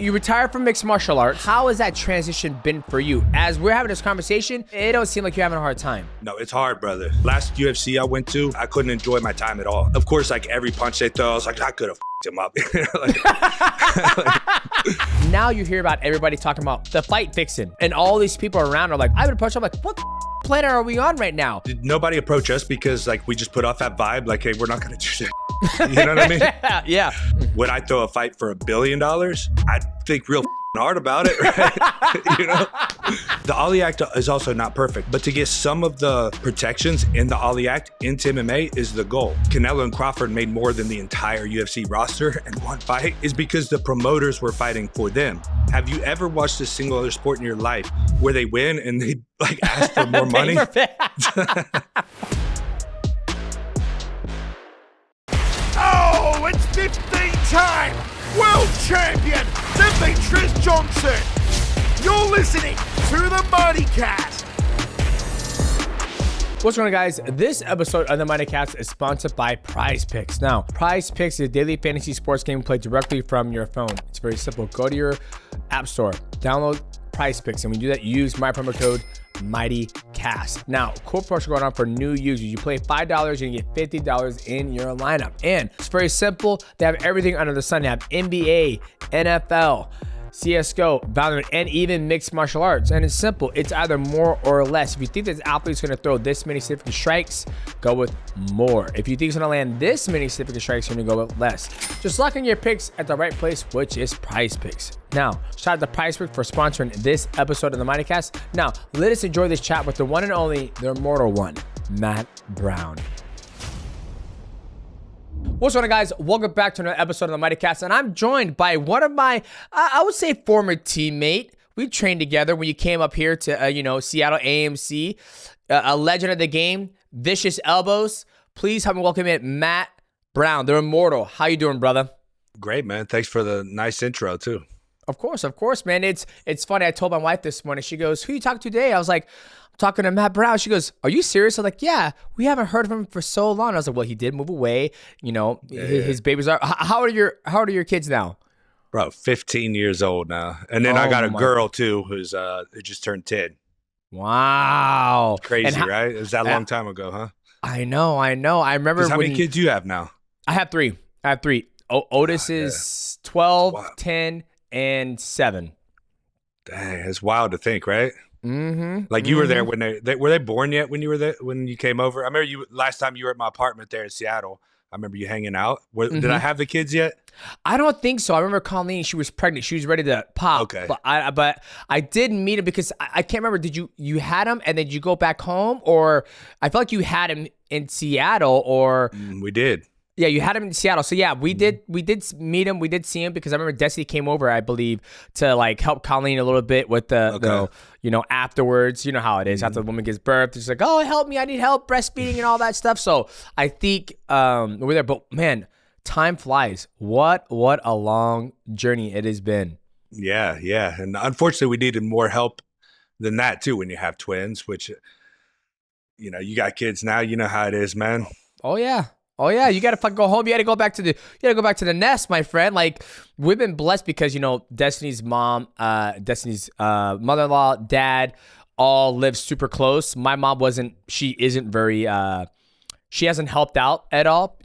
you retired from mixed martial arts. How has that transition been for you? As we're having this conversation, it don't seem like you're having a hard time. No, it's hard, brother. Last UFC I went to, I couldn't enjoy my time at all. Of course, like every punch they throw, I was like, I could have him up. Now you hear about everybody talking about the fight fixing, and all these people around are like, I would punch. I'm like, what planet are we on right now? Did nobody approach us because like we just put off that vibe? Like, hey, we're not gonna do that. You know what I mean? Yeah. Would I throw a fight for $1 billion? I'd think real hard about it, right? You know? The Ollie Act is also not perfect, but to get some of the protections in the Ollie Act into MMA is the goal. Canelo and Crawford made more than the entire UFC roster, and one fight is because the promoters were fighting for them. Have you ever watched a single other sport in your life where they win and they like ask for more money? Oh, it's 15-time world champion, Demetrious Johnson. You're listening to the MightyCast. What's going on, guys? This episode of the MightyCast is sponsored by PrizePicks. Now, PrizePicks is a daily fantasy sports game played directly from your phone. It's very simple. Go to your app store, download PrizePicks, and when you do that, use my promo code MightyCast. Now, cool promotion going on for new users. You play $5, you can get $50 in your lineup. And it's very simple. They have everything under the sun. They have NBA, NFL, CSGO, Valorant, and even mixed martial arts. And it's simple. It's either more or less. If you think this athlete's going to throw this many significant strikes, go with more. If you think he's going to land this many significant strikes, you're going to go with less. Just lock in your picks at the right place, which is PrizePicks. Now, shout out to PrizePicks for sponsoring this episode of the MightyCast. Now, let us enjoy this chat with the one and only, the Immortal one, Matt Brown. What's going on, guys? Welcome back to another episode of the MightyCast, and I'm joined by one of my, I would say, former teammate. We trained together when you came up here to, Seattle AMC, a legend of the game, Vicious Elbows. Please help me welcome in Matt Brown, the Immortal. How you doing, brother? Great, man. Thanks for the nice intro, too. Of course, man. It's funny. I told my wife this morning. She goes, "Who you talking to today?" I was like, "I'm talking to Matt Brown." She goes, "Are you serious?" I was like, "Yeah, we haven't heard of him for so long." I was like, "Well, he did move away. His babies are. How old are your kids now?" Bro, 15 years old now, and then I got a girl too who just turned 10. Wow, crazy, right? It was that long time ago, huh? I know. I remember. How many kids do you have now? I have three. Otis is 12, 10. And 7. Dang, it's wild to think, right? Mm-hmm. Like you were there when were they born yet when you were there when you came over? I remember you last time you were at my apartment there in Seattle. I remember you hanging out. Did I have the kids yet? I don't think so. I remember Colleen. She was pregnant. She was ready to pop. Okay. But I did meet him because I can't remember. Did you had him and then you go back home, or I felt like you had him in Seattle, or We did. Yeah, you had him in Seattle. So yeah, we did meet him. We did see him because I remember Destiny came over, I believe, to like help Colleen a little bit with the afterwards. You know how it is after the woman gives birth. It's like, oh, help me, I need help breastfeeding and all that stuff. So I think we're there. But man, time flies. What a long journey it has been. Yeah. And unfortunately, we needed more help than that too when you have twins, which you got kids now. You know how it is, man. Oh yeah, you gotta go home. You gotta go back to the nest, my friend. Like, we've been blessed because Destiny's mom, Destiny's mother-in-law, dad, all live super close. My mom isn't very. She hasn't helped out at all,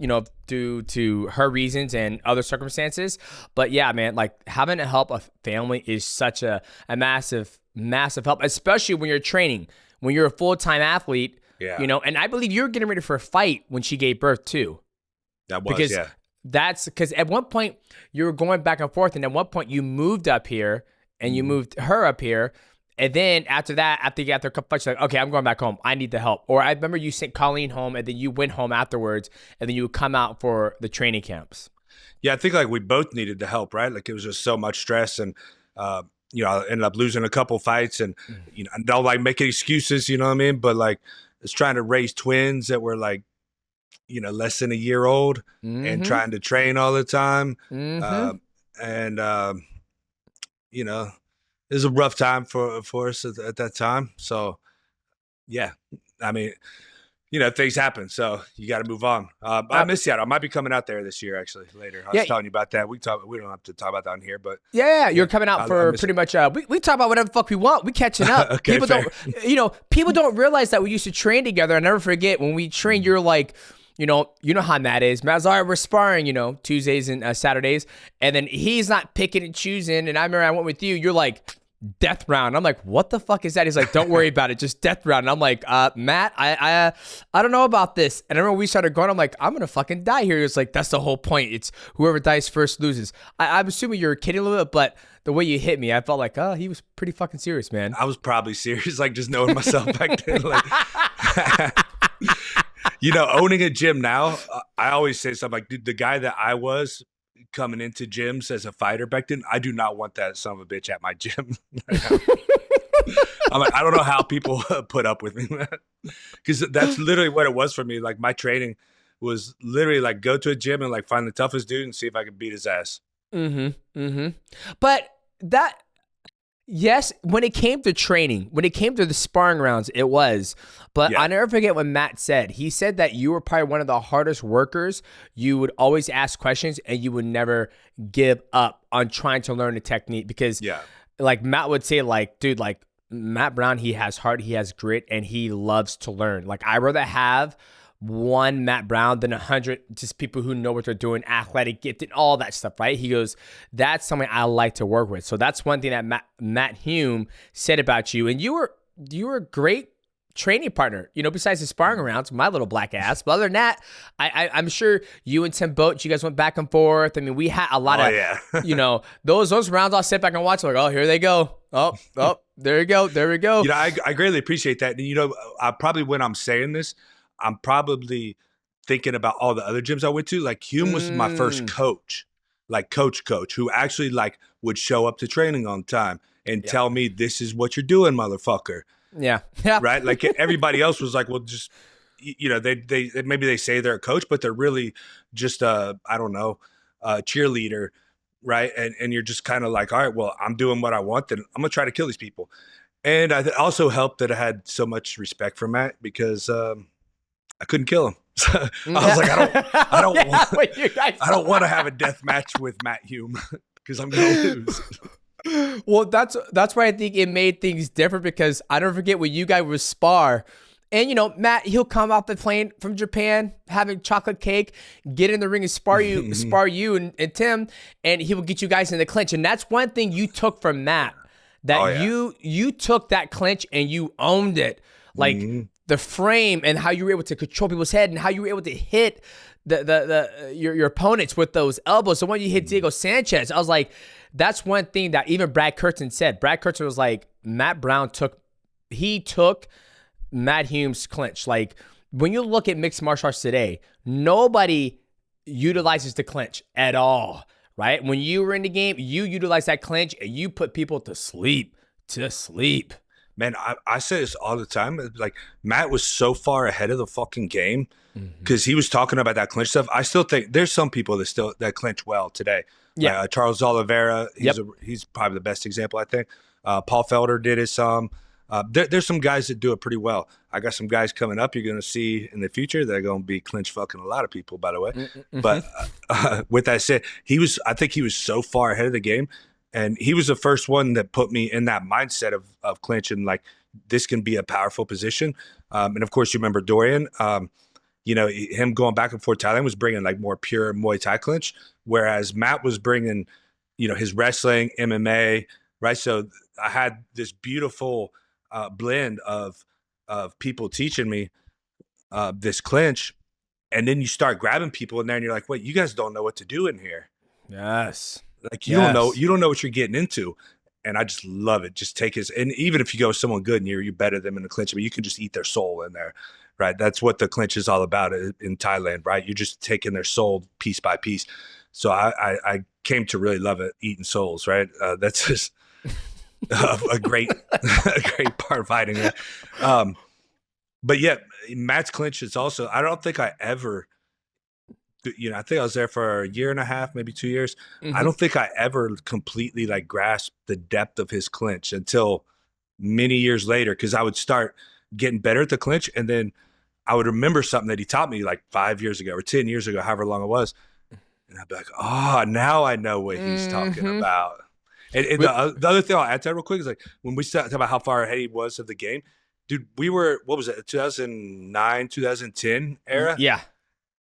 due to her reasons and other circumstances. But yeah, man, like having to help a family is such a massive, massive help, especially when you're training, when you're a full-time athlete. Yeah. And I believe you're getting ready for a fight when she gave birth too. That was, because that's because at one point you were going back and forth, and at one point you moved up here and you moved her up here. And then after that, after you got there a couple fights, you're like, okay, I'm going back home. I need the help. Or I remember you sent Colleen home and then you went home afterwards and then you would come out for the training camps. Yeah, I think like we both needed the help, right? Like it was just so much stress, and I ended up losing a couple fights, and I don't like making excuses, you know what I mean? But like, it's trying to raise twins that were like, less than a year old and trying to train all the time. It was a rough time for us at that time. So, yeah, I mean, things happen, so you got to move on. I miss Seattle. I might be coming out there this year, actually, later. I was telling you about that. We don't have to talk about that on here, but you're coming out for pretty much. We talk about whatever the fuck we want. We catching up. Okay, people don't realize that we used to train together. I never forget when we trained. You're like, you know how Matt is. Matt's all right, we're sparring, Tuesdays and Saturdays, and then he's not picking and choosing. And I remember I went with you. You're like, death round. I'm like, what the fuck is that? He's like, don't worry about it, just death round. And I'm like, Matt, I don't know about this. And I remember we started going, I'm like, I'm gonna fucking die here. He was like, that's the whole point. It's whoever dies first loses. I'm assuming you're kidding a little bit, but the way you hit me, I felt like, oh, he was pretty fucking serious, man. I was probably serious, like just knowing myself back then. Like, owning a gym now, I always say something like, dude, the guy that I was coming into gyms as a fighter back then, I do not want that son of a bitch at my gym. I'm like, I don't know how people put up with me, because that's literally what it was for me. Like my training was literally like go to a gym and like find the toughest dude and see if I could beat his ass. But that, yes, when it came to training, when it came to the sparring rounds, it was. But I'll never forget what Matt said. He said that you were probably one of the hardest workers. You would always ask questions and you would never give up on trying to learn the technique, because like Matt would say, like, dude, like Matt Brown, he has heart, he has grit, and he loves to learn. Like, I'd rather have one Matt Brown than 100 just people who know what they're doing, athletic, gifted, all that stuff, right? He goes, that's something I like to work with. So that's one thing that Matt Hume said about you. And you were a great training partner, besides the sparring rounds, my little black ass. But other than that, I'm sure you and Tim Boat, you guys went back and forth. I mean, we had a lot of, those rounds I'll sit back and watch, like, oh, here they go. Oh, there we go. I greatly appreciate that. And, I probably, when I'm saying this, I'm probably thinking about all the other gyms I went to. Like Hume was my first coach, like coach, who actually like would show up to training on time and tell me, this is what you're doing, motherfucker. Yeah. Right. Like everybody else was like, well, just, they maybe they say they're a coach, but they're really just a cheerleader. Right. And you're just kind of like, all right, well, I'm doing what I want, then I'm gonna try to kill these people. And I also helped that I had so much respect for Matt, because I couldn't kill him. So I was like, I don't want to have a death match with Matt Hume, because I'm gonna lose. Well, that's why I think it made things different, because I don't forget when you guys would spar, and Matt, he'll come off the plane from Japan having chocolate cake, get in the ring and spar you and Tim, and he will get you guys in the clinch. And that's one thing you took from Matt, that you took that clinch and you owned it, like the frame and how you were able to control people's head and how you were able to hit your opponents with those elbows. So when you hit Diego Sanchez, I was like, that's one thing that even Brad Kirsten said. Brad Kirsten was like, Matt Brown took Matt Hume's clinch. Like, when you look at mixed martial arts today, nobody utilizes the clinch at all, right? When you were in the game, you utilize that clinch and you put people to sleep. Man, I say this all the time. Like, Matt was so far ahead of the fucking game, because he was talking about that clinch stuff. I still think there's some people that clinch well today. Yeah, Charles Oliveira, he's probably the best example, I think. Paul Felder did it some. There's some guys that do it pretty well. I got some guys coming up you're going to see in the future that are going to be clinch fucking a lot of people, by the way. But with that said, I think he was so far ahead of the game. And he was the first one that put me in that mindset of clinch, and like, this can be a powerful position. And of course, you remember Dorian, him going back and forth Thailand was bringing like more pure Muay Thai clinch, whereas Matt was bringing, his wrestling, MMA, right? So I had this beautiful blend of people teaching me this clinch. And then you start grabbing people in there and you're like, wait, you guys don't know what to do in here. Yes. Like you don't know what you're getting into. And I just love it. Just take his, and even if you go with someone good and you better them in the clinch, but you can just eat their soul in there, right? That's what the clinch is all about in Thailand, right? You're just taking their soul piece by piece. So I came to really love it, eating souls, right? That's just a great part of fighting it. But yeah, Matt's clinch is also, I don't think I ever, I think I was there for a year and a half, maybe 2 years. I don't think I ever completely like grasped the depth of his clinch until many years later, because I would start getting better at the clinch, and then I would remember something that he taught me like 5 years ago or 10 years ago, however long it was. And I'd be like, oh, now I know what he's talking about. And the other thing I'll add to that real quick is like when we talk about how far ahead he was of the game, dude, we were, what was it, 2009, 2010 era? Yeah.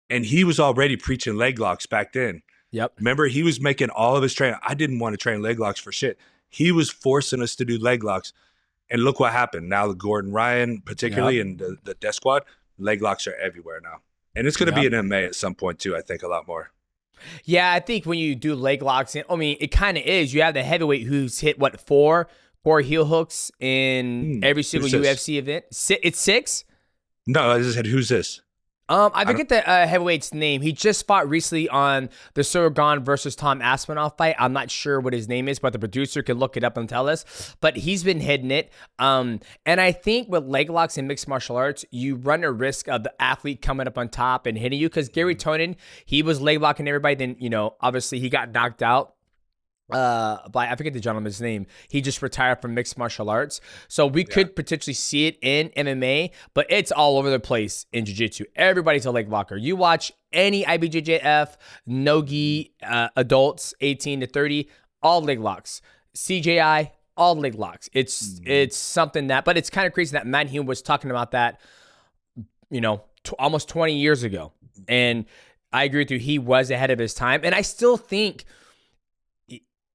And he was already preaching leg locks back then. Yep. Remember, he was making all of his training. I didn't want to train leg locks for shit. He was forcing us to do leg locks. And look what happened. Now, Gordon Ryan, particularly, and the Death Squad, leg locks are everywhere now. And it's going to be an MMA at some point, too, I think, a lot more. Yeah, I think when you do leg locks, I mean, it kind of is. You have the heavyweight who's hit, what, four heel hooks in every single UFC event? It's 6? No, I just said, who's this? I forget the heavyweight's name. He just fought recently on the Surgan versus Tom Aspinall fight. I'm not sure what his name is, but the producer can look it up and tell us. But he's been hitting it. And I think with leg locks in mixed martial arts, you run a risk of the athlete coming up on top and hitting you. Because Gary Tonin, he was leg locking everybody. Then, obviously he got knocked out. By I forget the gentleman's name. He just retired from mixed martial arts. So we could potentially see it in MMA, but it's all over the place in jiu-jitsu. Everybody's a leg locker. You watch any IBJJF, no-gi, adults 18 to 30, all leg locks. CJI, all leg locks. It's something that, but it's kind of crazy that Matt Hume was talking about that, almost 20 years ago. And I agree with you. He was ahead of his time. And I still think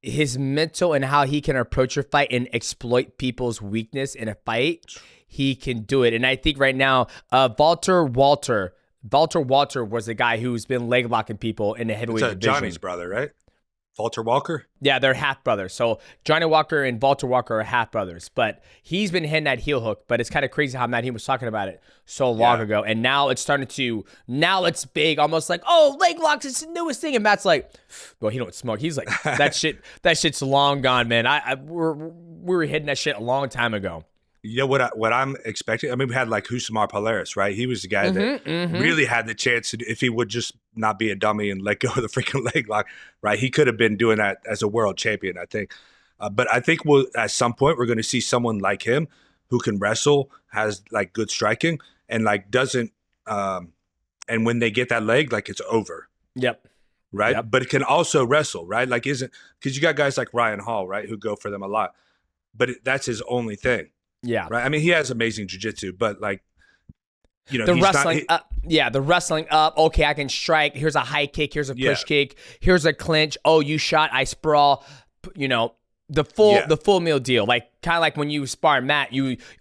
his mental and how he can approach a fight and exploit people's weakness in a fight, he can do it. And I think right now, Walter was the guy who's been leg locking people in the heavyweight division. Johnny's brother, right? Walter Walker? Yeah, they're half brothers. So Johnny Walker and Walter Walker are half brothers. But he's been hitting that heel hook. But it's kind of crazy how Matt Hume was talking about it so long ago. And now it's starting to, now it's big, almost like, oh, leg locks, it's the newest thing. And Matt's like, well, he don't smoke. He's like, that shit's long gone, man. We were hitting that shit a long time ago. You know what I'm expecting? I mean, we had like Husamar Polaris, right? He was the guy that really had the chance to, if he would just not be a dummy and let go of the freaking leg lock, right? He could have been doing that as a world champion, I think. But I think at some point we're going to see someone like him who can wrestle, has like good striking, and like doesn't. And when they get that leg, like it's over. Yep. Right. Yep. But it can also wrestle, right? Like because you got guys like Ryan Hall, right, who go for them a lot, but that's his only thing. Yeah. Right. I mean, he has amazing jiu-jitsu, but like, the wrestling up. Yeah. The wrestling up. Okay. I can strike. Here's a high kick. Here's a push kick. Here's a clinch. Oh, you shot. I sprawl. The full meal deal. Like kind of like when you spar Matt,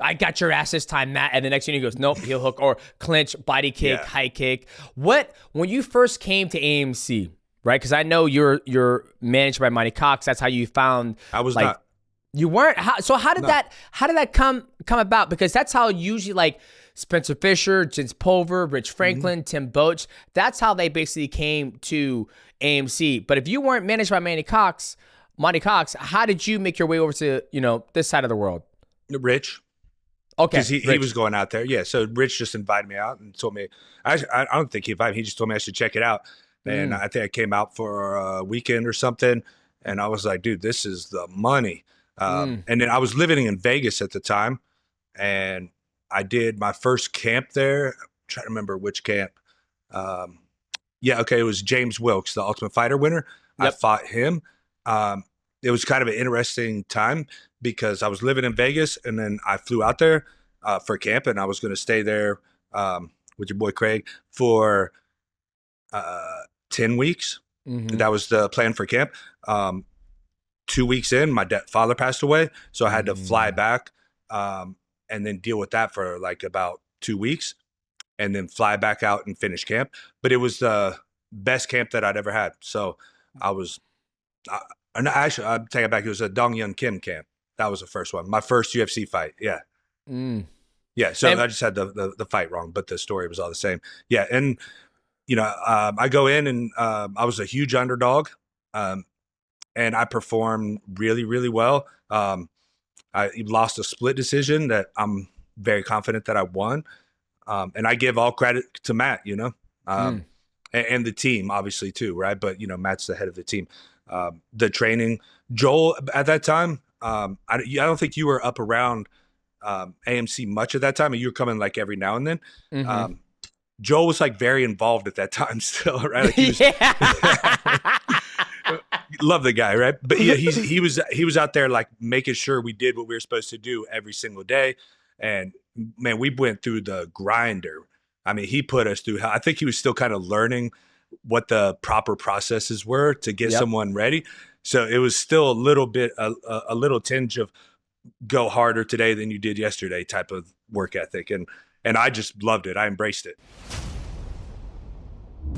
I got your ass this time, Matt. And the next thing he goes, nope, heel hook or clinch, body kick, high kick. When you first came to AMC, right? Because I know you're managed by MightyCast. That's how you found. I was not. You weren't. How did that come about? Because that's how usually like Spencer Fisher, Jens Pulver, Rich Franklin, Tim Boach, that's how they basically came to AMC. But if you weren't managed by MightyCast, how did you make your way over to, this side of the world? Rich. Okay. Because he was going out there. Yeah. So Rich just invited me out and told me, I don't think he invited me. He just told me I should check it out. And I think I came out for a weekend or something. And I was like, dude, this is the money. And then I was living in Vegas at the time, and I did my first camp there. I'm trying to remember which camp. It was James Wilkes, the Ultimate Fighter winner. Yep. I fought him. It was kind of an interesting time because I was living in Vegas, and then I flew out there for camp, and I was going to stay there with your boy Craig for 10 weeks. That was the plan for camp. 2 weeks in, my father passed away, so I had to fly back and then deal with that for like about 2 weeks, and then fly back out and finish camp. But it was the best camp that I'd ever had. So and actually, I'll take it back. It was a Dong Yun Kim camp. That was the first one. My first UFC fight. Yeah. Yeah. So I just had the fight wrong, but the story was all the same. Yeah. And, I go in and I was a huge underdog. And I performed really, really well. I lost a split decision that I'm very confident that I won. And I give all credit to Matt, and the team, obviously, too, right? But, Matt's the head of the team. The training, Joel, at that time, I don't think you were up around AMC much at that time, and you were coming like every now and then. Mm-hmm. Joe was like very involved at that time still, right? Like he was, love the guy, right? But yeah, he was out there like making sure we did what we were supposed to do every single day. And man, we went through the grinder. I mean, he put us through hell. I think he was still kind of learning what the proper processes were to get someone ready. So it was still a little bit, a little tinge of go harder today than you did yesterday type of work ethic. And I just loved it. I embraced it.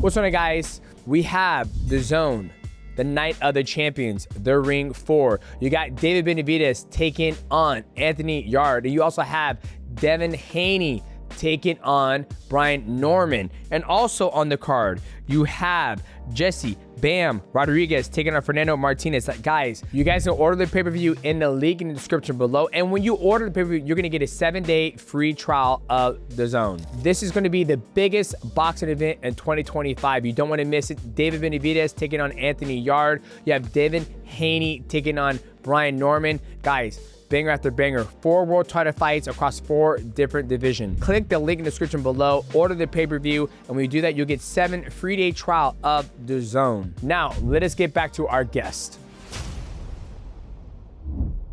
What's on, guys? We have the Zone, the Night of the Champions, the Ring 4. You got David Benavidez taking on Anthony Yarde. You also have Devin Haney taking on Brian Norman. And also on the card, you have Jesse Bam Rodriguez taking on Fernando Martinez. Guys, you guys can order the pay-per-view in the link in the description below. And when you order the pay-per-view, you're going to get a 7-day free trial of the Zone. This is going to be the biggest boxing event in 2025. You don't want to miss it. David Benavidez taking on Anthony Yarde. You have Devin Haney taking on Brian Norman. Guys, banger after banger. 4 world title fights across 4 different divisions. Click the link in the description below, order the pay-per-view, and when you do that, you'll get 7 free-day trial of the Zone. Now, let us get back to our guest.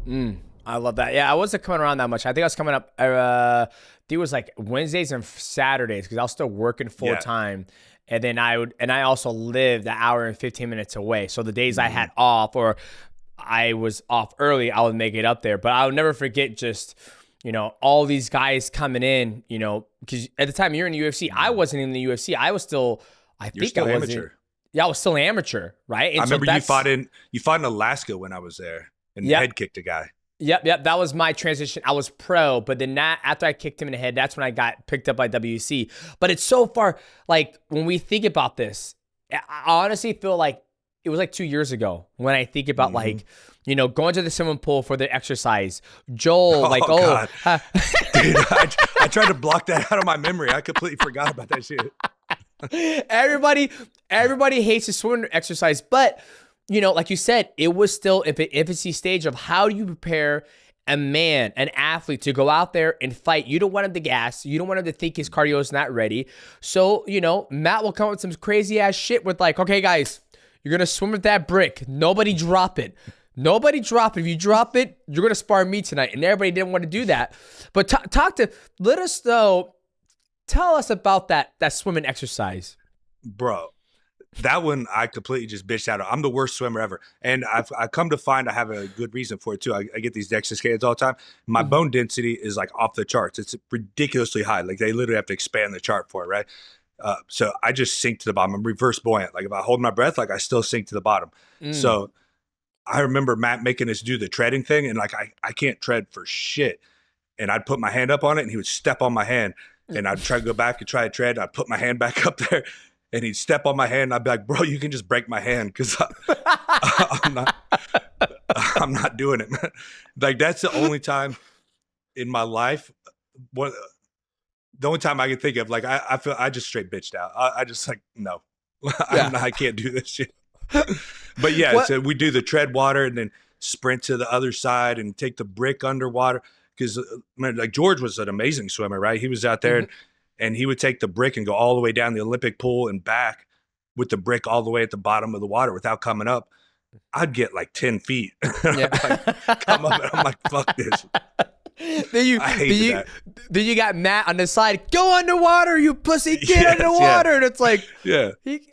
I love that. Yeah, I wasn't coming around that much. I think I was coming up, I think it was like Wednesdays and Saturdays because I was still working full-time. And then I also lived an hour and 15 minutes away. So the days I had off or I was off early, I would make it up there. But I'll never forget just, all these guys coming in, because at the time you're in the UFC, I wasn't in the UFC. I was still, I was amateur. Yeah, I was still amateur, right? And I remember you fought in Alaska when I was there and head kicked a guy. Yep. That was my transition. I was pro, but then after I kicked him in the head, that's when I got picked up by WC. But it's so far, like when we think about this, I honestly feel like it was like 2 years ago when I think about like, going to the swimming pool for the exercise. Joel, God. Dude, I tried to block that out of my memory. I completely forgot about that shit. Everybody hates the swimming exercise, but like you said, it was still in the infancy stage of how do you prepare an athlete to go out there and fight. You don't want him to gas. You don't want him to think his cardio is not ready. So, Matt will come up with some crazy ass shit with like, okay, guys, you're going to swim with that brick. Nobody drop it. Nobody drop it. If you drop it, you're going to spar me tonight. And everybody didn't want to do that. But let us know, tell us about that swimming exercise. Bro, that one I completely just bitched out of. I'm the worst swimmer ever. And I come to find I have a good reason for it too. I get these DEXA scans all the time. My bone density is like off the charts. It's ridiculously high. Like they literally have to expand the chart for it, right? So I just sink to the bottom. I'm reverse buoyant. Like if I hold my breath, like I still sink to the bottom. So I remember Matt making us do the treading thing. And like, I can't tread for shit. And I'd put my hand up on it and he would step on my hand and I'd try to go back and try to tread. I'd put my hand back up there and he'd step on my hand. And I'd be like, bro, you can just break my hand. Cause I'm not doing it, man. Like that's the only time in my life, the only time I can think of, like, I feel I just straight bitched out. I just like, no, I can't do this shit. But yeah, so we do the tread water and then sprint to the other side and take the brick underwater. Because like George was an amazing swimmer, right? He was out there and he would take the brick and go all the way down the Olympic pool and back with the brick all the way at the bottom of the water without coming up. I'd get like 10 feet. Like, come up and I'm like, fuck this. Then you got Matt on the side. Go underwater, you pussy! Get underwater! And it's like,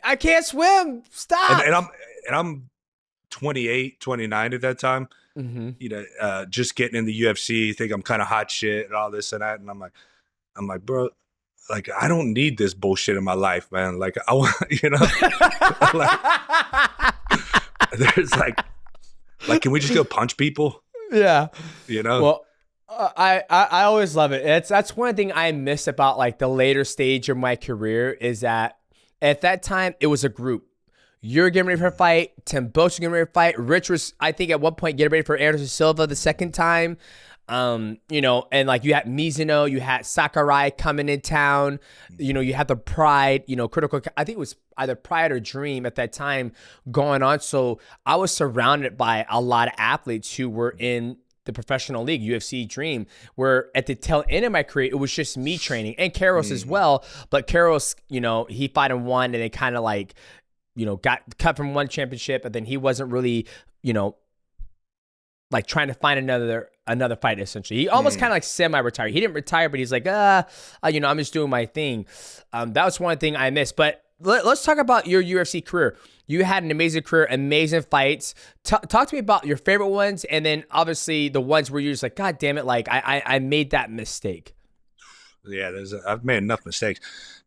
I can't swim. Stop. And I'm 28, 29 at that time. Just getting in the UFC. Think I'm kind of hot shit and all this and that. And I'm like, bro, like I don't need this bullshit in my life, man. Like I want, like, there's like, can we just go punch people? Yeah. Well. I always love it. That's one thing I miss about like the later stage of my career is that at that time it was a group. You're getting ready for a fight. Tim Boach was getting ready for a fight. Rich was, I think, at one point getting ready for Anderson Silva the second time. And like you had Mizuno, you had Sakurai coming in town. You had the Pride, critical. I think it was either Pride or Dream at that time going on. So I was surrounded by a lot of athletes who were in the professional league, UFC Dream, where at the tail end of my career, it was just me training and Karros as well. But Karros, he fought and won, and they kind of like, got cut from one championship, and then he wasn't really, like trying to find another fight, essentially. He almost kind of like semi-retired. He didn't retire, but he's like, I'm just doing my thing. That was one thing I missed. But let's talk about your UFC career. You had an amazing career, amazing fights. Talk to me about your favorite ones, and then obviously the ones where you're just like, God damn it, like I made that mistake. Yeah, I've made enough mistakes.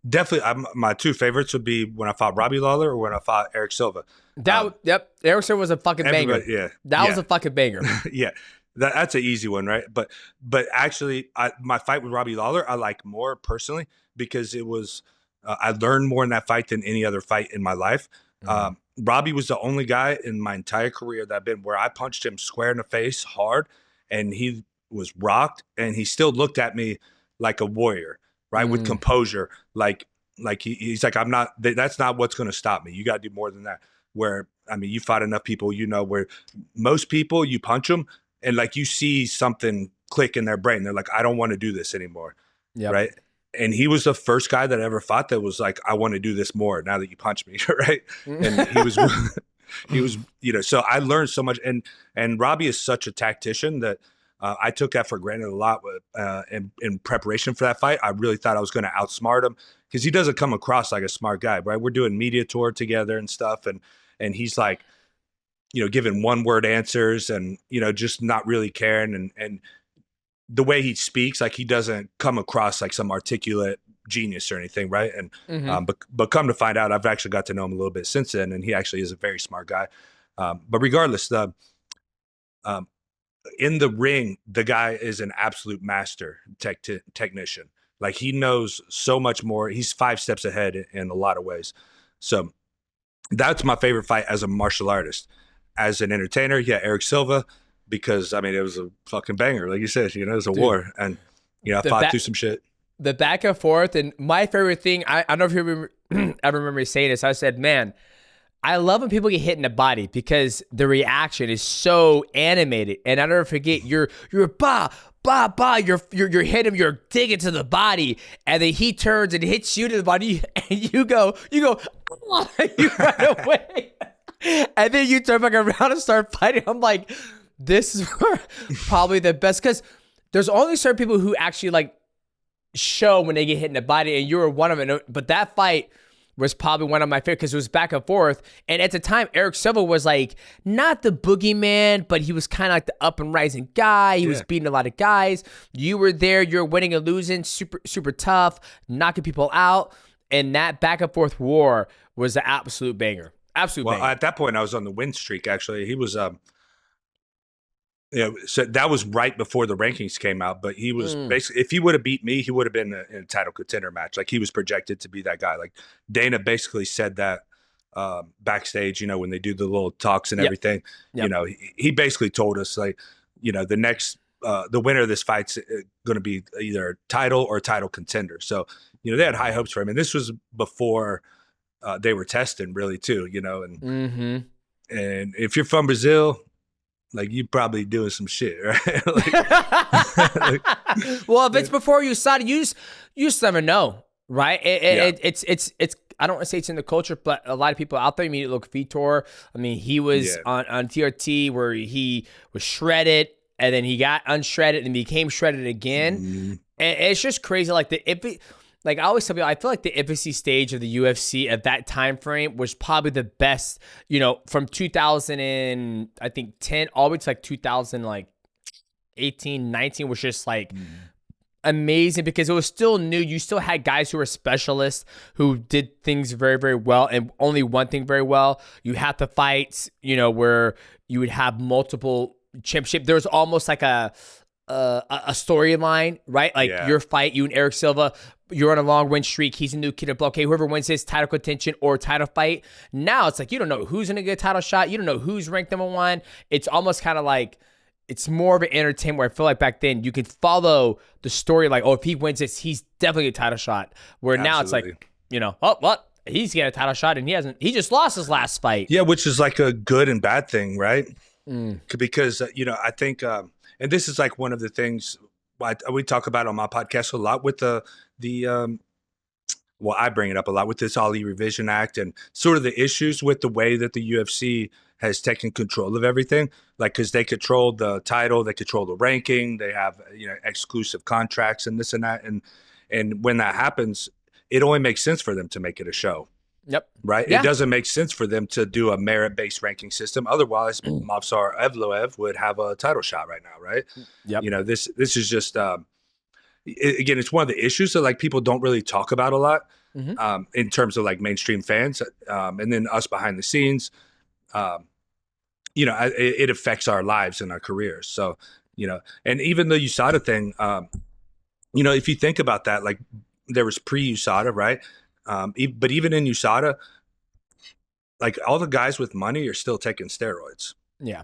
Definitely, my two favorites would be when I fought Robbie Lawler or when I fought Erick Silva. Erick Silva was a fucking banger. Yeah, that was a fucking banger. Yeah, that's an easy one, right? But actually, my fight with Robbie Lawler, I like more personally because it was I learned more in that fight than any other fight in my life. Robbie was the only guy in my entire career that I've been where I punched him square in the face hard, and he was rocked, and he still looked at me like a warrior, right? With composure, like he's like, I'm not. That's not what's going to stop me. You got to do more than that. Where you fought enough people, where most people you punch them and like you see something click in their brain. They're like, I don't want to do this anymore, right? And he was the first guy that I ever fought that was like, I want to do this more now that you punch me, right? And he was, so I learned so much. And Robbie is such a tactician that I took that for granted a lot in preparation for that fight. I really thought I was going to outsmart him because he doesn't come across like a smart guy, right? We're doing media tour together and stuff. And he's like, giving one word answers and, just not really caring. And the way he speaks, like he doesn't come across like some articulate genius or anything, right? And but come to find out, I've actually got to know him a little bit since then, and he actually is a very smart guy. But regardless, in the ring, the guy is an absolute master technician. Like he knows so much more. He's 5 steps ahead in a lot of ways. So that's my favorite fight as a martial artist. As an entertainer, Erick Silva. Because it was a fucking banger, like you said. It was a war, and I fought through some shit. The back and forth, and my favorite thing, I don't know if you remember, I remember me saying this. I said, man, I love when people get hit in the body because the reaction is so animated, and I never forget you're bah bah bah, you're hitting him, you're digging to the body, and then he turns and hits you to the body, and you go, oh, you run away, and then you turn back around and start fighting. I'm like, this is probably the best because there's only certain people who actually like show when they get hit in the body, and you were one of them. But that fight was probably one of my favorite because it was back and forth. And at the time, Erick Silva was like not the boogeyman, but he was kind of like the up and rising guy. He was beating a lot of guys. You were there. You're winning and losing, super super tough, knocking people out. And that back and forth war was an absolute banger. Absolute banger. At that point, I was on the win streak. Actually, he was so that was right before the rankings came out, but he was basically, if he would have beat me, he would have been in a title contender match. Like he was projected to be that guy. Like Dana basically said that backstage, when they do the little talks and everything, he basically told us like, the next, the winner of this fight's going to be either a title or a title contender. So, they had high hopes for him. And this was before they were testing really too, and if you're from Brazil, like you probably doing some shit, right? Well, if it's before USADA, you just never know, right? It's. I don't want to say it's in the culture, but a lot of people out there. Look, Vitor. He was on TRT where he was shredded, and then he got unshredded and became shredded again. And it's just crazy. Like I always tell people, I feel like the infancy stage of the UFC at that time frame was probably the best, from 2010 all the way to like 2018, 19 was just like amazing because it was still new. You still had guys who were specialists who did things very, very well and only one thing very well. You had the fights, where you would have multiple championship. There was almost like a storyline, right? Like your fight, you and Erick Silva, you're on a long win streak. He's a new kid to block. Okay, whoever wins this title contention or title fight. Now it's like you don't know who's going to get a title shot. You don't know who's ranked number 1. It's almost kind of like it's more of an entertainment where I feel like back then you could follow the story like, oh, if he wins this, he's definitely a title shot. Where now it's like, oh, what? He's getting a title shot and he just lost his last fight. Yeah, which is like a good and bad thing, right? Because, I think, and this is like one of the things we talk about on my podcast a lot with well, I bring it up a lot with this Ali Revision Act and sort of the issues with the way that the UFC has taken control of everything. Like, because they control the title, they control the ranking, they have exclusive contracts and this and that, and when that happens, it only makes sense for them to make it a show. Yep. Right. Yeah. It doesn't make sense for them to do a merit-based ranking system. Otherwise, Movsar Evloev would have a title shot right now. Right. Yep. This is just. Again, it's one of the issues that like people don't really talk about a lot in terms of like mainstream fans, and then us behind the scenes. It affects our lives and our careers. So, and even the USADA thing, if you think about that, like there was pre-USADA, right? But even in USADA, like all the guys with money are still taking steroids. Yeah.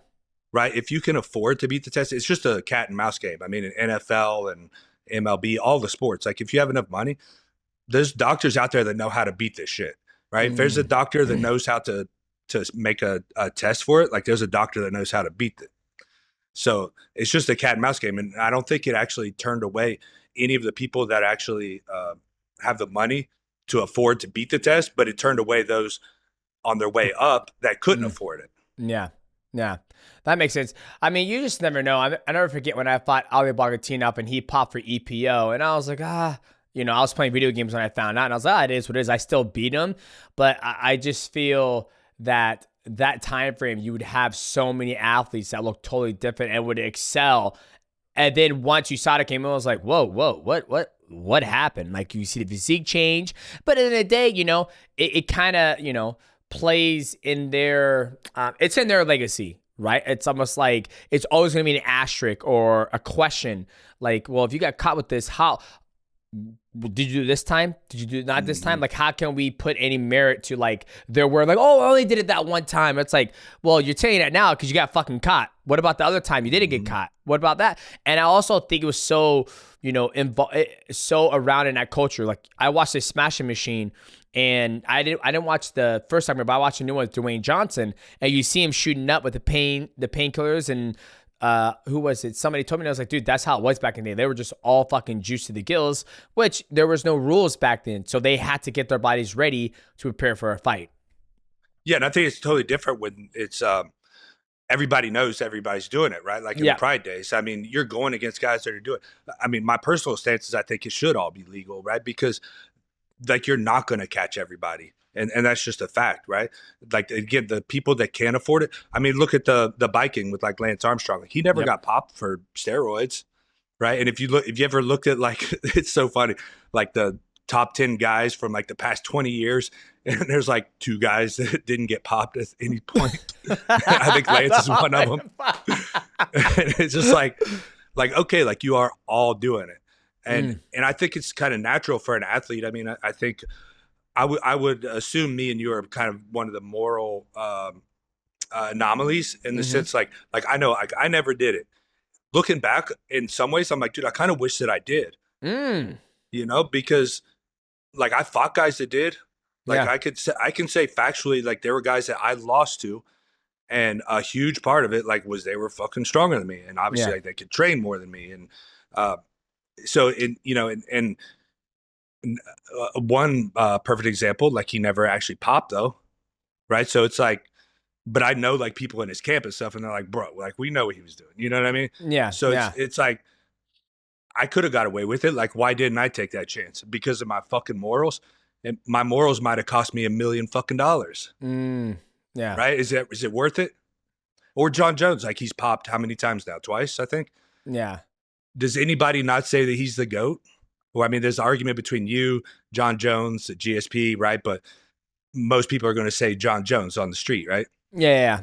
Right. If you can afford to beat the test, it's just a cat and mouse game. I mean, in NFL and MLB, all the sports, like if you have enough money, there's doctors out there that know how to beat this shit, right? If there's a doctor that knows how to make a test for it, like there's a doctor that knows how to beat it. So it's just a cat and mouse game. And I don't think it actually turned away any of the people that actually have the money to afford to beat the test, but it turned away those on their way up that couldn't afford it. Yeah. That makes sense. I mean, you just never know. I never forget when I fought Ali Bogatin up and he popped for EPO, and I was like, I was playing video games when I found out, and I was like, it is what it is. I still beat him, but I just feel that time frame, you would have so many athletes that look totally different and would excel. And then once USADA came in, I was like, whoa, what happened? Like you see the physique change, but at the end of the day, it kind of, plays in their, it's in their legacy, right? It's almost like it's always going to be an asterisk or a question. Like, well, if you got caught with this, how did you do this time? Did you do not this time? Like, how can we put any merit to like their word? Like, oh, I only did it that one time. It's like, well, you're saying that now because you got fucking caught. What about the other time you didn't get caught? What about that? And I also think it was so, so around in that culture. Like I watched this Smashing Machine, and I didn't watch the first time, but I watched the new one with Dwayne Johnson, and you see him shooting up with the painkillers, and who was it? Somebody told me, and I was like, dude, that's how it was back in the day. They were just all fucking juiced to the gills, which there was no rules back then, so they had to get their bodies ready to prepare for a fight. Yeah, and I think it's totally different when it's everybody knows everybody's doing it, right? Like in the Pride days. I mean, you're going against guys that are doing it. I mean, my personal stance is I think it should all be legal, right? Because like you're not going to catch everybody. And that's just a fact, right? Like again, the people that can't afford it. I mean, look at the biking with like Lance Armstrong. Like, he never got popped for steroids, right? And if you ever looked at like, it's so funny, like the top 10 guys from like the past 20 years, and there's like 2 guys that didn't get popped at any point. I think Lance is one of them. And it's just like, okay, like you are all doing it. And I think it's kind of natural for an athlete. I mean, I think I would assume me and you are kind of one of the moral anomalies in the sense like I know I never did it. Looking back in some ways, I'm like, dude, I kind of wish that I did. Because like I fought guys that did. Like I can say factually, like there were guys that I lost to, and a huge part of it like was they were fucking stronger than me, and obviously like they could train more than me, and so one perfect example, like he never actually popped though, right? So it's like, but I know like people in his camp and stuff, and they're like, bro, like we know what he was doing, you know what I mean? Yeah. So it's like I could have got away with it. Like, why didn't I take that chance? Because of my fucking morals. And my morals might have cost me $1 million fucking dollars. Yeah. Right? Is it worth it? Or John Jones, like he's popped how many times now? Twice, I think. Yeah. Does anybody not say that he's the GOAT? Well, I mean, there's an argument between you, John Jones, GSP, right? But most people are going to say John Jones on the street, right? Yeah.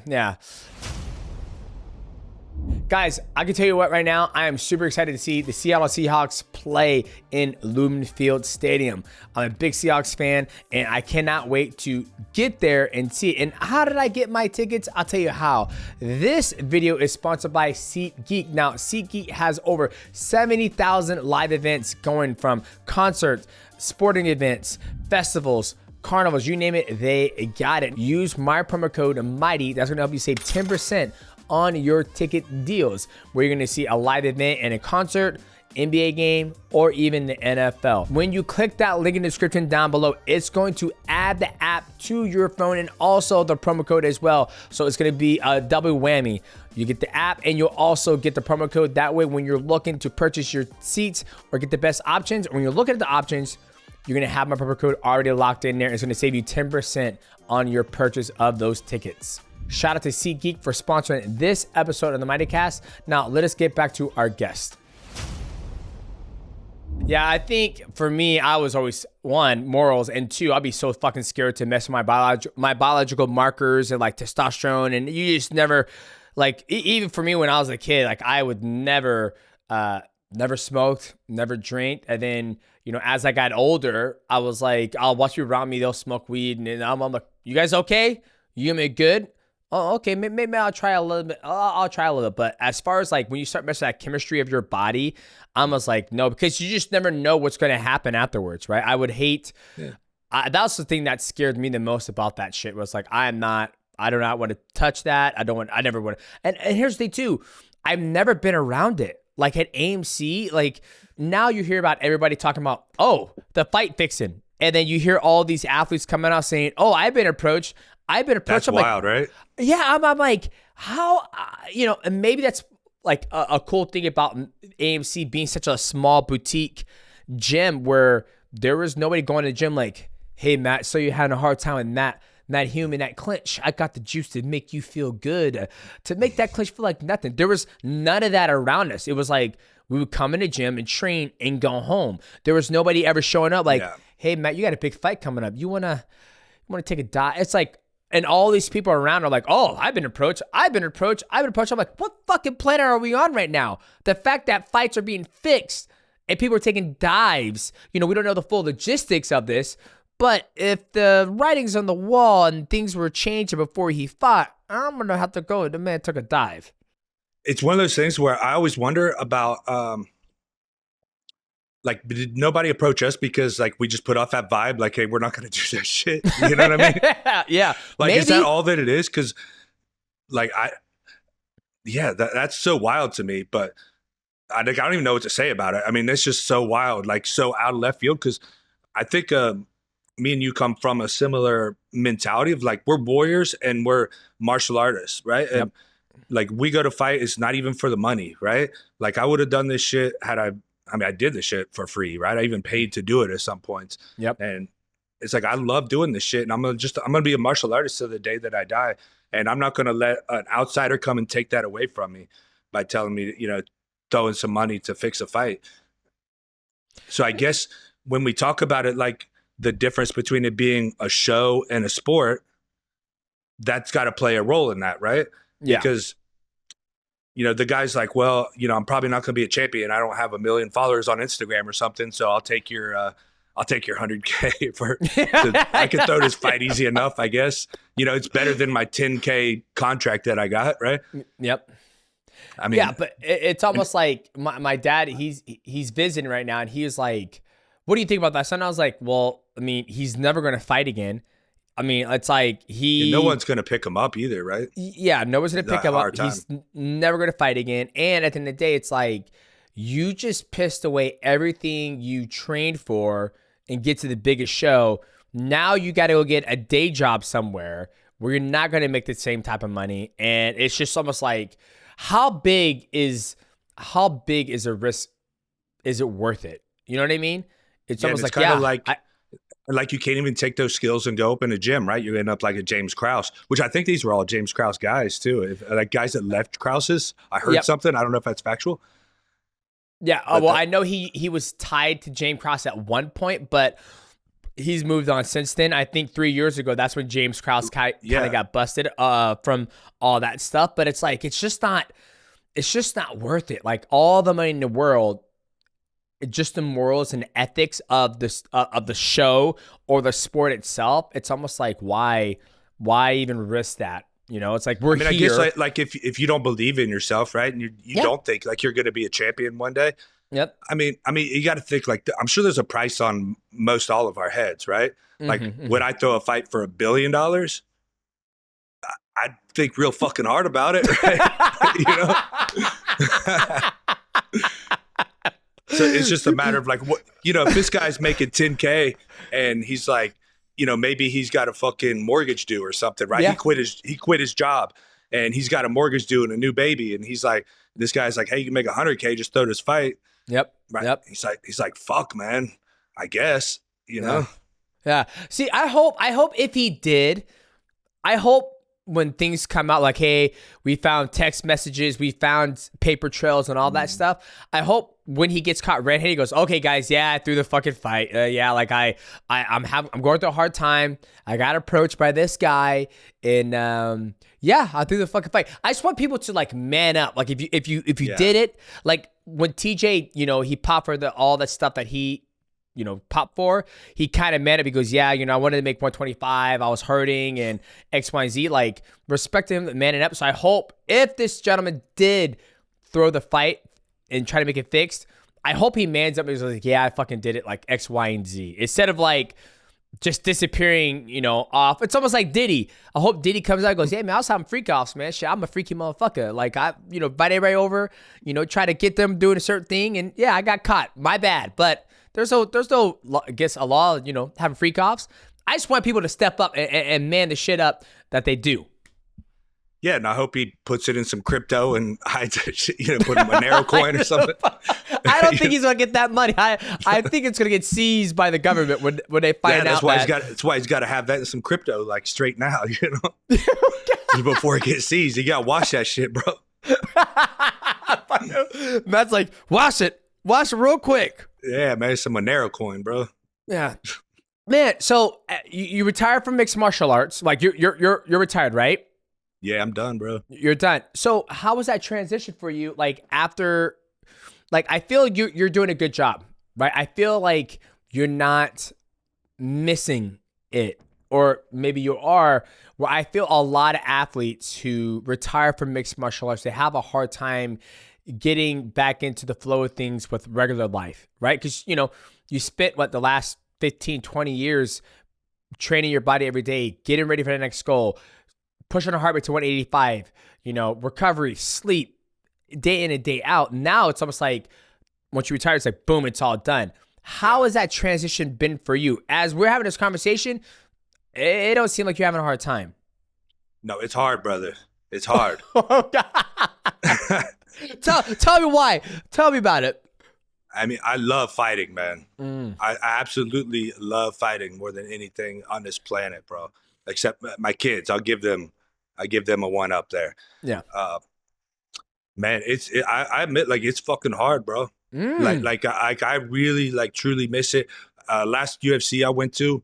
Guys, I can tell you what right now, I am super excited to see the Seattle Seahawks play in Lumen Field Stadium. I'm a big Seahawks fan, and I cannot wait to get there and see it. And how did I get my tickets? I'll tell you how. This video is sponsored by SeatGeek. Now, SeatGeek has over 70,000 live events going from concerts, sporting events, festivals, carnivals, you name it, they got it. Use my promo code MIGHTY. That's going to help you save 10% on your ticket deals, where you're going to see a live event and a concert, NBA game, or even the NFL. When you click that link in the description down below, it's going to add the app to your phone and also the promo code as well. So it's going to be a double whammy. You get the app and you'll also get the promo code. That way, when you're looking to purchase your seats or get the best options, or when you're looking at the options, you're going to have my promo code already locked in there. It's going to save you 10% on your purchase of those tickets. Shout out to SeatGeek for sponsoring this episode of the MightyCast. Now, let us get back to our guest. Yeah, I think for me, I was always, one, morals, and two, I'd be so fucking scared to mess with my biological markers and like testosterone, and you just never, like, even for me when I was a kid, like I would never smoked, never drank, and then, you know, as I got older, I was like, I'll watch people around me, they'll smoke weed, and I'm like, you guys okay? You gonna be good? Oh, okay, maybe I'll try a little bit. I'll try a little bit. But as far as like when you start messing with that chemistry of your body, I was like, no, because you just never know what's going to happen afterwards, right? I would hate. Yeah. That was the thing that scared me the most about that shit. Was like, I do not want to touch that. I never want to. And here's the thing too. I've never been around it. Like at AMC, like now you hear about everybody talking about, oh, the fight fixing. And then you hear all these athletes coming out saying, oh, I've been approached. That's wild, like, right? Yeah, I'm like, how, you know, and maybe that's like a cool thing about AMC being such a small boutique gym where there was nobody going to the gym like, hey, Matt, so you're having a hard time with Matt Hume and that clinch. I got the juice to make you feel good, to make that clinch feel like nothing. There was none of that around us. It was like we would come in the gym and train and go home. There was nobody ever showing up like, hey, Matt, you got a big fight coming up. You wanna take a dive? It's like, and all these people around are like, oh, I've been approached. I'm like, what fucking planet are we on right now? The fact that fights are being fixed and people are taking dives, you know, we don't know the full logistics of this, but if the writing's on the wall and things were changing before he fought, I'm going to have to go. The man took a dive. It's one of those things where I always wonder about, like, did nobody approach us because like we just put off that vibe? Like, hey, we're not going to do that shit. You know what I mean? Yeah. Like, maybe. Is that all that it is? Because like, that's so wild to me, but I don't even know what to say about it. I mean, it's just so wild, like so out of left field. Cause I think, me and you come from a similar mentality of like, we're warriors and we're martial artists. Right. Yep. And like we go to fight, it's not even for the money. Right. Like I would have done this shit had I did this shit for free, right? I even paid to do it at some points. Yep. And it's like, I love doing this shit. And I'm going to be a martial artist till the day that I die. And I'm not going to let an outsider come and take that away from me by telling me, you know, throwing some money to fix a fight. So I guess when we talk about it, like the difference between it being a show and a sport, that's got to play a role in that, right? Yeah. Because you know, the guy's like, well, you know, I'm probably not going to be a champion. I don't have 1 million followers on Instagram or something. So I'll take your 100K I can throw this fight easy enough, I guess. You know, it's better than my 10K contract that I got. Right. Yep. I mean, yeah, but it's almost like my dad, he's visiting right now. And he was like, what do you think about that? So I was like, well, I mean, he's never going to fight again. I mean, it's like no one's going to pick him up either, right? Yeah, no one's going to pick him up. He's never going to fight again. And at the end of the day, it's like you just pissed away everything you trained for and get to the biggest show. Now you got to go get a day job somewhere where you're not going to make the same type of money. And it's just almost like, how big is a risk? Is it worth it? You know what I mean? It's almost like, kind of like you can't even take those skills and go open a gym, right? You end up like a James Krause, which I think these were all James Krause guys too. Like guys that left Krause's. I heard something. I don't know if that's factual. Yeah. Well, I know he was tied to James Krause at one point, but he's moved on since then. I think 3 years ago, that's when James Krause kind of got busted from all that stuff. But it's like, it's just not worth it. Like all the money in the world, just the morals and ethics of the show or the sport itself. It's almost like, why even risk that? You know, it's like we're here. I guess like if you don't believe in yourself, right, and you don't think like you're going to be a champion one day. Yep. I mean, you got to think like I'm sure there's a price on most all of our heads, right? Like, would I throw a fight for $1 billion? I think real fucking hard about it, right? So it's just a matter of like, what, if this guy's making 10K and he's like, maybe he's got a fucking mortgage due or something, right? Yeah. He quit his job and he's got a mortgage due and a new baby. And he's like, this guy's like, hey, you can make 100K, just throw this fight. Yep. Right. Yep. He's like, fuck, man, I guess, know? Yeah. See, I hope if he did, I hope when things come out like, hey, we found text messages, we found paper trails and all that stuff. I hope when he gets caught red-handed, he goes, okay, guys, yeah, I threw the fucking fight. Like I'm going through a hard time. I got approached by this guy, and I threw the fucking fight. I just want people to like man up. Like if you did it, like when TJ, he popped for all that stuff that he pop for, he kind of mad at me. He goes, yeah, I wanted to make 125. I was hurting and X, Y, and Z. Like, respect him, manning up. So I hope if this gentleman did throw the fight and try to make it fixed, I hope he mans up and he's like, yeah, I fucking did it, like X, Y, and Z. Instead of like just disappearing, off. It's almost like Diddy. I hope Diddy comes out and goes, hey, man, I was having freak offs, man. Shit, I'm a freaky motherfucker. Like, I, invite everybody over, try to get them doing a certain thing. And yeah, I got caught. My bad. But there's no, I guess, a law, having freak offs. I just want people to step up and man the shit up that they do. Yeah, and I hope he puts it in some crypto and hides it, put in a Monero coin or something. I don't think he's gonna get that money. I think it's gonna get seized by the government when they find out. That's why he's got to have that in some crypto, like straight now, before it gets seized. You gotta wash that shit, bro. Matt's like, wash it real quick. Yeah, man, it's some Monero coin, bro. Yeah, man. So you retired from mixed martial arts. Like you're retired, right? Yeah, I'm done, bro. You're done. So how was that transition for you? Like after, like I feel you're doing a good job, right? I feel like you're not missing it, or maybe you are. Where I feel a lot of athletes who retire from mixed martial arts, they have a hard time getting back into the flow of things with regular life, right? Because, you spent the last 15, 20 years training your body every day, getting ready for the next goal, pushing a heart rate to 185, recovery, sleep, day in and day out. Now it's almost like once you retire, it's like, boom, it's all done. How has that transition been for you? As we're having this conversation, it don't seem like you're having a hard time. No, it's hard, brother. It's hard. Tell me why. Tell me about it. I mean, I love fighting, man. I absolutely love fighting more than anything on this planet, bro. Except my kids. I give them a one up there. Yeah. Man, I admit, like, it's fucking hard, bro. I really truly miss it. Last UFC I went to,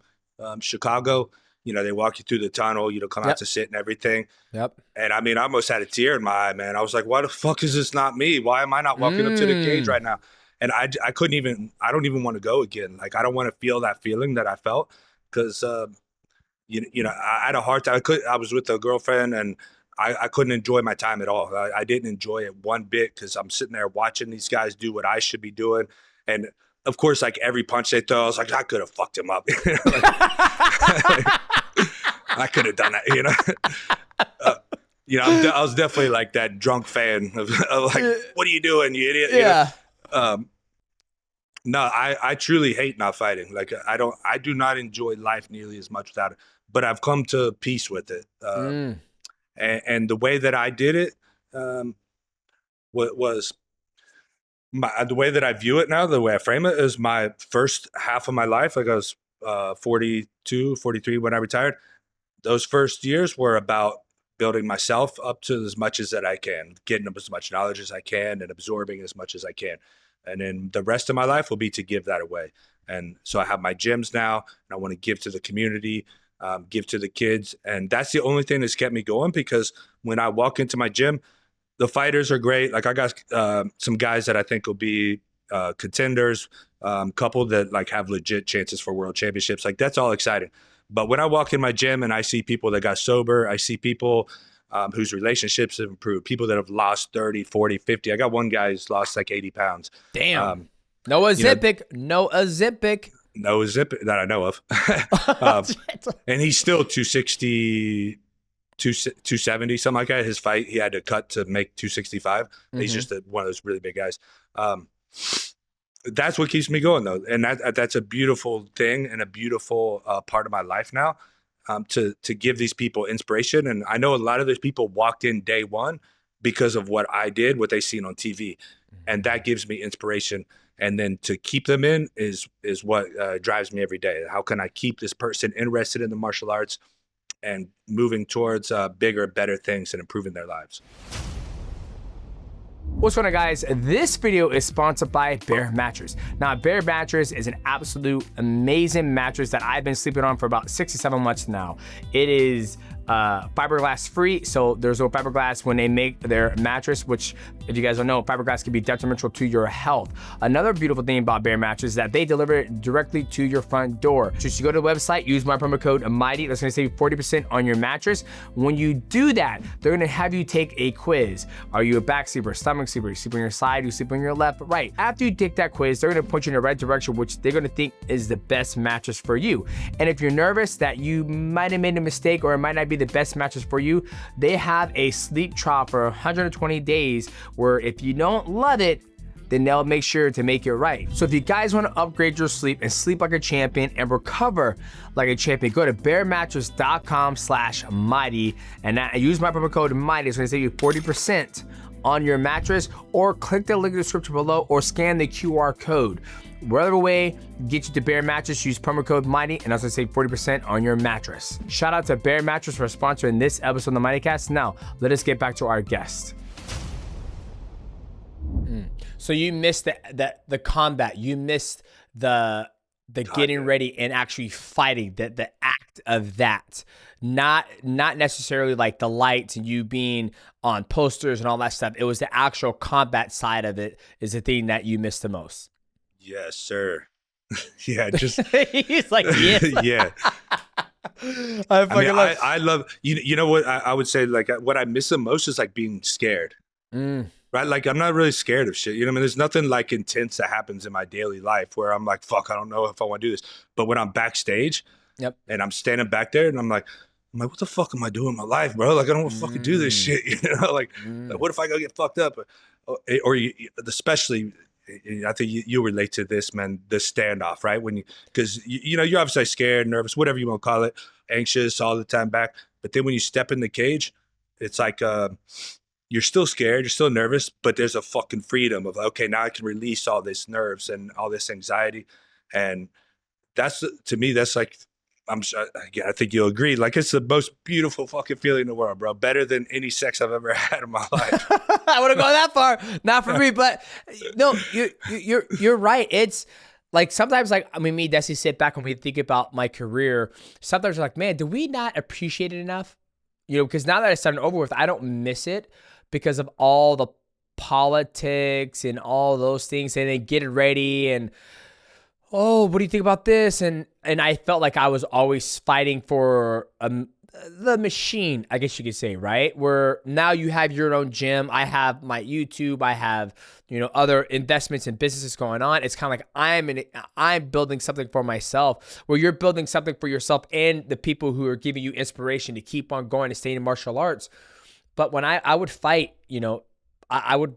Chicago, they walk you through the tunnel, come out to sit and everything. Yep. And I mean, I almost had a tear in my eye, man. I was like, why the fuck is this not me? Why am I not walking up to the cage right now? And I don't even want to go again. Like, I don't want to feel that feeling that I felt because, I had a hard time. I was with a girlfriend and I couldn't enjoy my time at all. I didn't enjoy it one bit because I'm sitting there watching these guys do what I should be doing. And of course, like every punch they throw, I was like, I could have fucked him up. I could have done that, I was definitely like that drunk fan of like, what are you doing, you idiot? Yeah. No, I truly hate not fighting. Like, I do not enjoy life nearly as much without it, but I've come to peace with it. And the way that I did it was the way that I view it now, the way I frame it is my first half of my life. Like I was 42, 43 when I retired. Those first years were about building myself up to as much as that I can, getting as much knowledge as I can and absorbing as much as I can. And then the rest of my life will be to give that away. And so I have my gyms now and I want to give to the community, give to the kids. And that's the only thing that's kept me going, because when I walk into my gym, the fighters are great. Like I got some guys that I think will be contenders, couple that like have legit chances for world championships. Like that's all exciting. But when I walk in my gym and I see people that got sober, I see people whose relationships have improved, people that have lost 30, 40, 50. I got one guy who's lost like 80 pounds. Damn. No Ozempic. No Ozempic that I know of. And he's still 260, 270, something like that. His fight, he had to cut to make 265. He's just one of those really big guys. That's what keeps me going, though. And that's a beautiful thing and a beautiful part of my life now, to give these people inspiration. And I know a lot of those people walked in day one because of what I did, what they seen on TV. And that gives me inspiration. And then to keep them in is what drives me every day. How can I keep this person interested in the martial arts and moving towards bigger, better things and improving their lives? What's going on, guys? This video is sponsored by Bear Mattress. Now, Bear Mattress is an absolute amazing mattress that I've been sleeping on for about 6 to 7 months now. It is fiberglass free, so there's no fiberglass when they make their mattress, which, if you guys don't know, fiberglass can be detrimental to your health. Another beautiful thing about Bear Mattress is that they deliver it directly to your front door. Just you go to the website, use my promo code MIGHTY. That's going to save you 40% on your mattress. When you do that, they're going to have you take a quiz. Are you a back sleeper, stomach sleeper? You sleep on your side, you sleep on your left, right? After you take that quiz, they're going to point you in the right direction, which they're going to think is the best mattress for you. And if you're nervous that you might have made a mistake or it might not be the best mattress for you, they have a sleep trial for 120 days where if you don't love it, then they'll make sure to make it right. So if you guys want to upgrade your sleep and sleep like a champion and recover like a champion, go to bearmattress.com/mighty and use my promo code MIGHTY. It's going to save you 40% on your mattress, or click the link in the description below or scan the QR code. Whatever way get you to Bear Mattress, use promo code MIGHTY and also save 40% on your mattress. Shout out to Bear Mattress for sponsoring this episode of the MightyCast. Now, let us get back to our guest. So you missed the combat. You missed the getting ready and actually fighting, the act of that. Not necessarily like the lights and you being on posters and all that stuff. It was the actual combat side of it is the thing that you missed the most. Yes, sir. Yeah, just he's like, yes. Yeah. I love you know what I would say, like what I miss the most is like being scared. Right? Like I'm not really scared of shit. You know what I mean? There's nothing like intense that happens in my daily life where I'm like, fuck, I don't know if I want to do this. But when I'm backstage, and I'm standing back there and I'm like, what the fuck am I doing in my life, bro? Like I don't want to fucking do this shit. You know, like what if I go get fucked up? Or especially, I think you relate to this, man, the standoff, right? When because you know, you're obviously scared, nervous, whatever you want to call it, anxious all the time back. But then when you step in the cage, it's like you're still scared, you're still nervous, but there's a fucking freedom of, okay, now I can release all this nerves and all this anxiety. And that's, to me, that's like, I think you'll agree. Like it's the most beautiful fucking feeling in the world, bro. Better than any sex I've ever had in my life. I wouldn't go that far. Not for me, but no, you're right. It's like sometimes, like I mean, me and Desi sit back and we think about my career. Sometimes we're like, man, do we not appreciate it enough? You know, because now that it's done over with, I don't miss it because of all the politics and all those things, and then get it ready and, oh, what do you think about this? And I felt like I was always fighting for the machine, I guess you could say, right? Where now you have your own gym. I have my YouTube. I have, you know, other investments and businesses going on. It's kind of like I'm building something for myself, where you're building something for yourself and the people who are giving you inspiration to keep on going and staying in martial arts. But when I would fight, you know, I would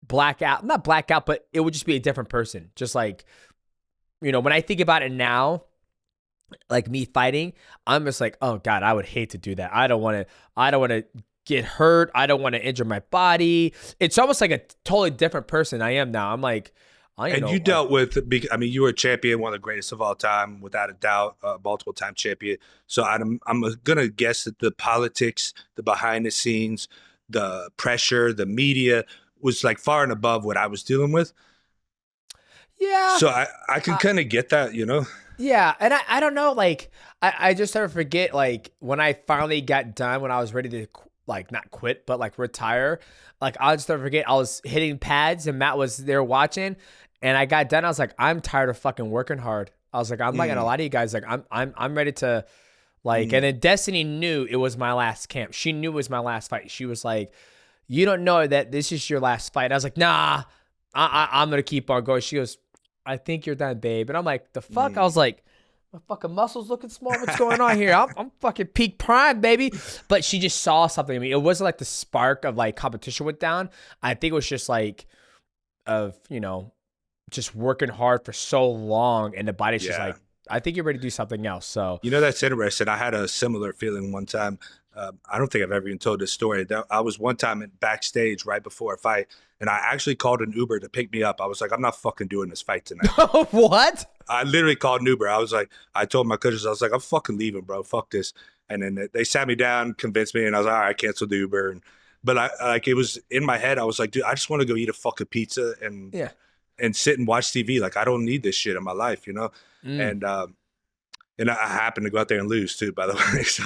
black out, not black out, but it would just be a different person. Just like, you know, when I think about it now, like me fighting, I'm just like, oh God, I would hate to do that. I don't want to get hurt. I don't want to injure my body. It's almost like a totally different person I am now. I'm like, you dealt with, I mean, you were a champion, one of the greatest of all time, without a doubt, multiple time champion. So I'm going to guess that the politics, the behind the scenes, the pressure, the media was like far and above what I was dealing with. Yeah. So I can kind of get that, you know? Yeah. And I don't know, like, I just never forget, like, when I finally got done, when I was ready to, like, not quit, but, like, retire, like, I'll just never forget, I was hitting pads and Matt was there watching, and I got done. I was like, I'm tired of fucking working hard. I was like, I'm not gonna lie to you guys. Like, I'm ready to, like, and then Destiny knew it was my last camp. She knew it was my last fight. She was like, you don't know that this is your last fight. I was like, nah, I'm gonna keep on going. She goes, I think you're done, babe. And I'm like, the fuck? I was like, My fucking muscles looking small. What's going on here? I'm fucking peak prime, baby. But she just saw something in me. It wasn't like the spark of like competition went down. I think it was just like just working hard for so long, and the body's just like, I think you're ready to do something else. So that's interesting. I had a similar feeling one time. I don't think I've ever even told this story. I was one time backstage right before a fight, and I actually called an Uber to pick me up. I was like, I'm not fucking doing this fight tonight. What? I literally called an Uber. I was like, I told my coaches, I was like, I'm fucking leaving, bro. Fuck this. And then they sat me down, convinced me, and I was like, all right, I canceled the Uber. But it was in my head. I was like, dude, I just want to go eat a fucking pizza and sit and watch TV. Like, I don't need this shit in my life, And I happened to go out there and lose too, by the way. So.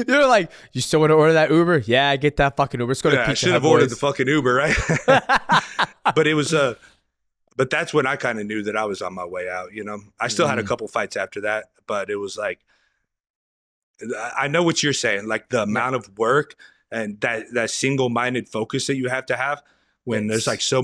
You're like, you still want to order that Uber? Yeah, get that fucking Uber. Let's go to Pizza Hut. I should have ordered the fucking Uber, right? But it was but that's when I kind of knew that I was on my way out. I still had a couple fights after that, but it was like, I know what you're saying, like the amount of work and that single-minded focus that you have to have when there's like so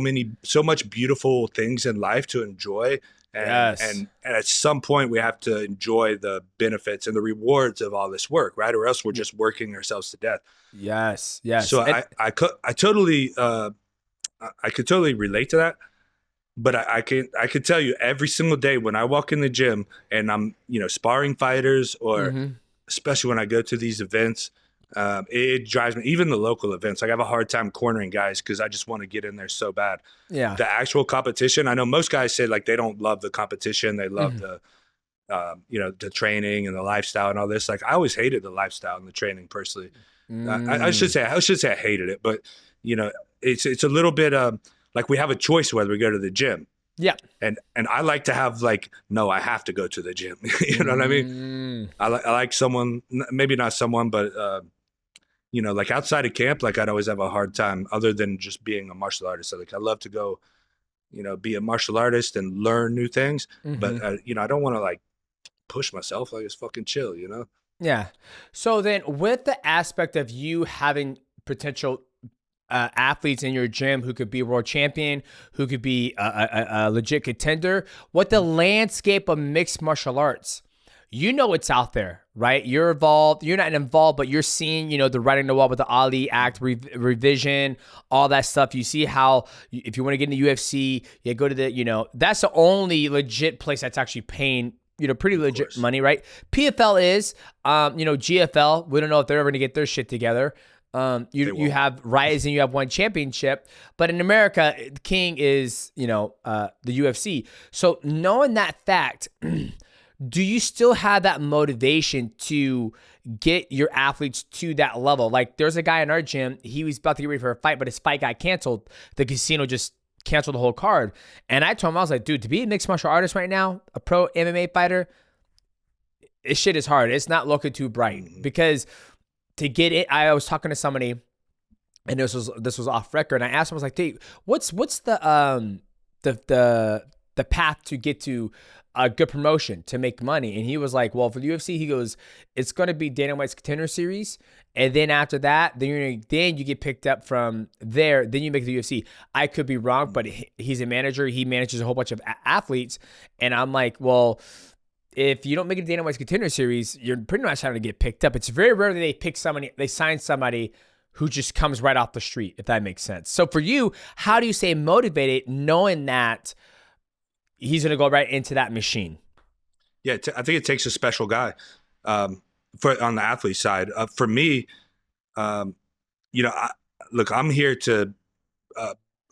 much beautiful things in life to enjoy. And at some point we have to enjoy the benefits and the rewards of all this work, right? Or else we're just working ourselves to death. Yes. So I could totally relate to that. But I could tell you every single day when I walk in the gym and I'm, sparring fighters or especially when I go to these events, it drives me, even the local events. Like I have a hard time cornering guys because I just want to get in there so bad. Yeah. The actual competition, I know most guys say like they don't love the competition. They love the training and the lifestyle and all this. Like I always hated the lifestyle and the training personally. I should say I hated it, but it's a little bit like we have a choice whether we go to the gym. Yeah. And I like to have like, no, I have to go to the gym. You know what I mean? I like someone, maybe not someone, but like outside of camp, like I'd always have a hard time other than just being a martial artist. So like I love to go, be a martial artist and learn new things. But I don't want to like push myself. Like it's fucking chill, Yeah. So then with the aspect of you having potential athletes in your gym who could be a world champion, who could be a legit contender, what the landscape of mixed martial arts, it's out there, right? You're involved. You're not involved, but you're seeing, the writing on the wall with the Ali Act revision, all that stuff. You see how if you want to get into UFC, you go to the, that's the only legit place that's actually paying, pretty legit money, right? PFL is, GFL. We don't know if they're ever going to get their shit together. You have Rise and you have one championship, but in America, King is, the UFC. So knowing that fact, do you still have that motivation to get your athletes to that level? Like there's a guy in our gym, he was about to get ready for a fight, but his fight got canceled. The casino just canceled the whole card. And I told him, I was like, dude, to be a mixed martial artist right now, a pro MMA fighter, this shit is hard. It's not looking too bright because to get it, I was talking to somebody, and this was off record. And I asked him, I was like, "Dude, what's the path to get to a good promotion to make money?" And he was like, "Well, for the UFC, he goes, it's going to be Dana White's Contender Series, and then after that, then you get picked up from there. Then you make the UFC." I could be wrong, but he's a manager. He manages a whole bunch of athletes, and I'm like, well, if you don't make it to Dana White's Contender Series, you're pretty much having to get picked up. It's very rare that they sign somebody who just comes right off the street, if that makes sense. So for you, how do you stay motivated knowing that he's going to go right into that machine? Yeah, I think it takes a special guy on the athlete side. For me, I'm here to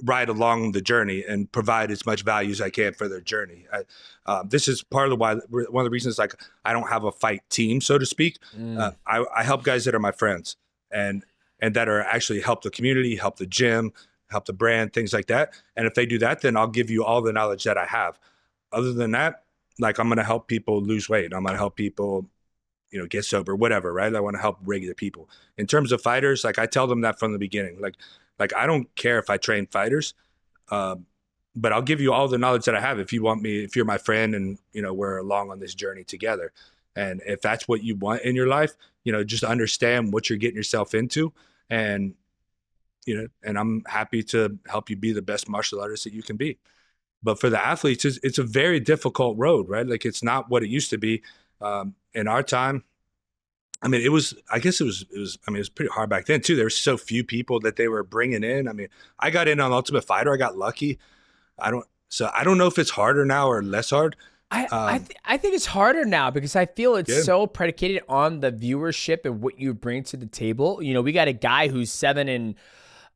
ride along the journey and provide as much value as I can for their journey. This is part of one of the reasons like I don't have a fight team, so to speak. I help guys that are my friends and that are actually help the community, help the gym, help the brand, things like that. And if they do that, then I'll give you all the knowledge that I have. Other than that, like I'm going to help people lose weight. I'm going to help people, get sober, whatever, right? I want to help regular people. In terms of fighters, like I tell them that from the beginning, like I don't care if I train fighters, but I'll give you all the knowledge that I have if you're my friend and, we're along on this journey together. And if that's what you want in your life, just understand what you're getting yourself into. And, and I'm happy to help you be the best martial artist that you can be. But for the athletes, it's a very difficult road, right? Like it's not what it used to be. In our time, I mean, I guess it was, I mean, it was pretty hard back then too. There were so few people that they were bringing in. I mean, I got in on Ultimate Fighter. I got lucky. I don't know if it's harder now or less hard. I think it's harder now because I feel it's so predicated on the viewership and what you bring to the table. You know, we got a guy who's 7 and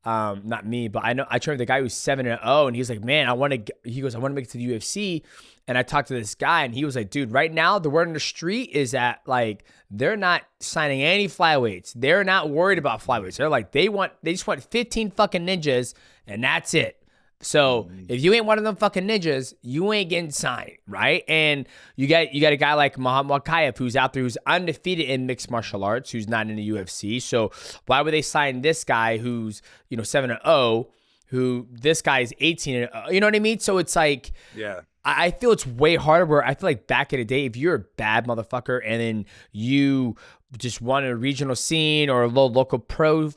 not me, but I trained with a guy who's 7-0, and he's like, man, I want to make it to the UFC. And I talked to this guy, and he was like, dude, right now the word on the street is that like they're not signing any flyweights. They're not worried about flyweights. They're like they just want 15 fucking ninjas, and that's it. So if you ain't one of them fucking ninjas, you ain't getting signed, right? And you got a guy like Muhammad Wakayev who's out there, who's undefeated in mixed martial arts, who's not in the UFC. So why would they sign this guy who's 7-0, who this guy is 18-0? You know what I mean? So it's like, I feel it's way harder. Where I feel like back in the day, if you're a bad motherfucker and then you just want a regional scene or a local pro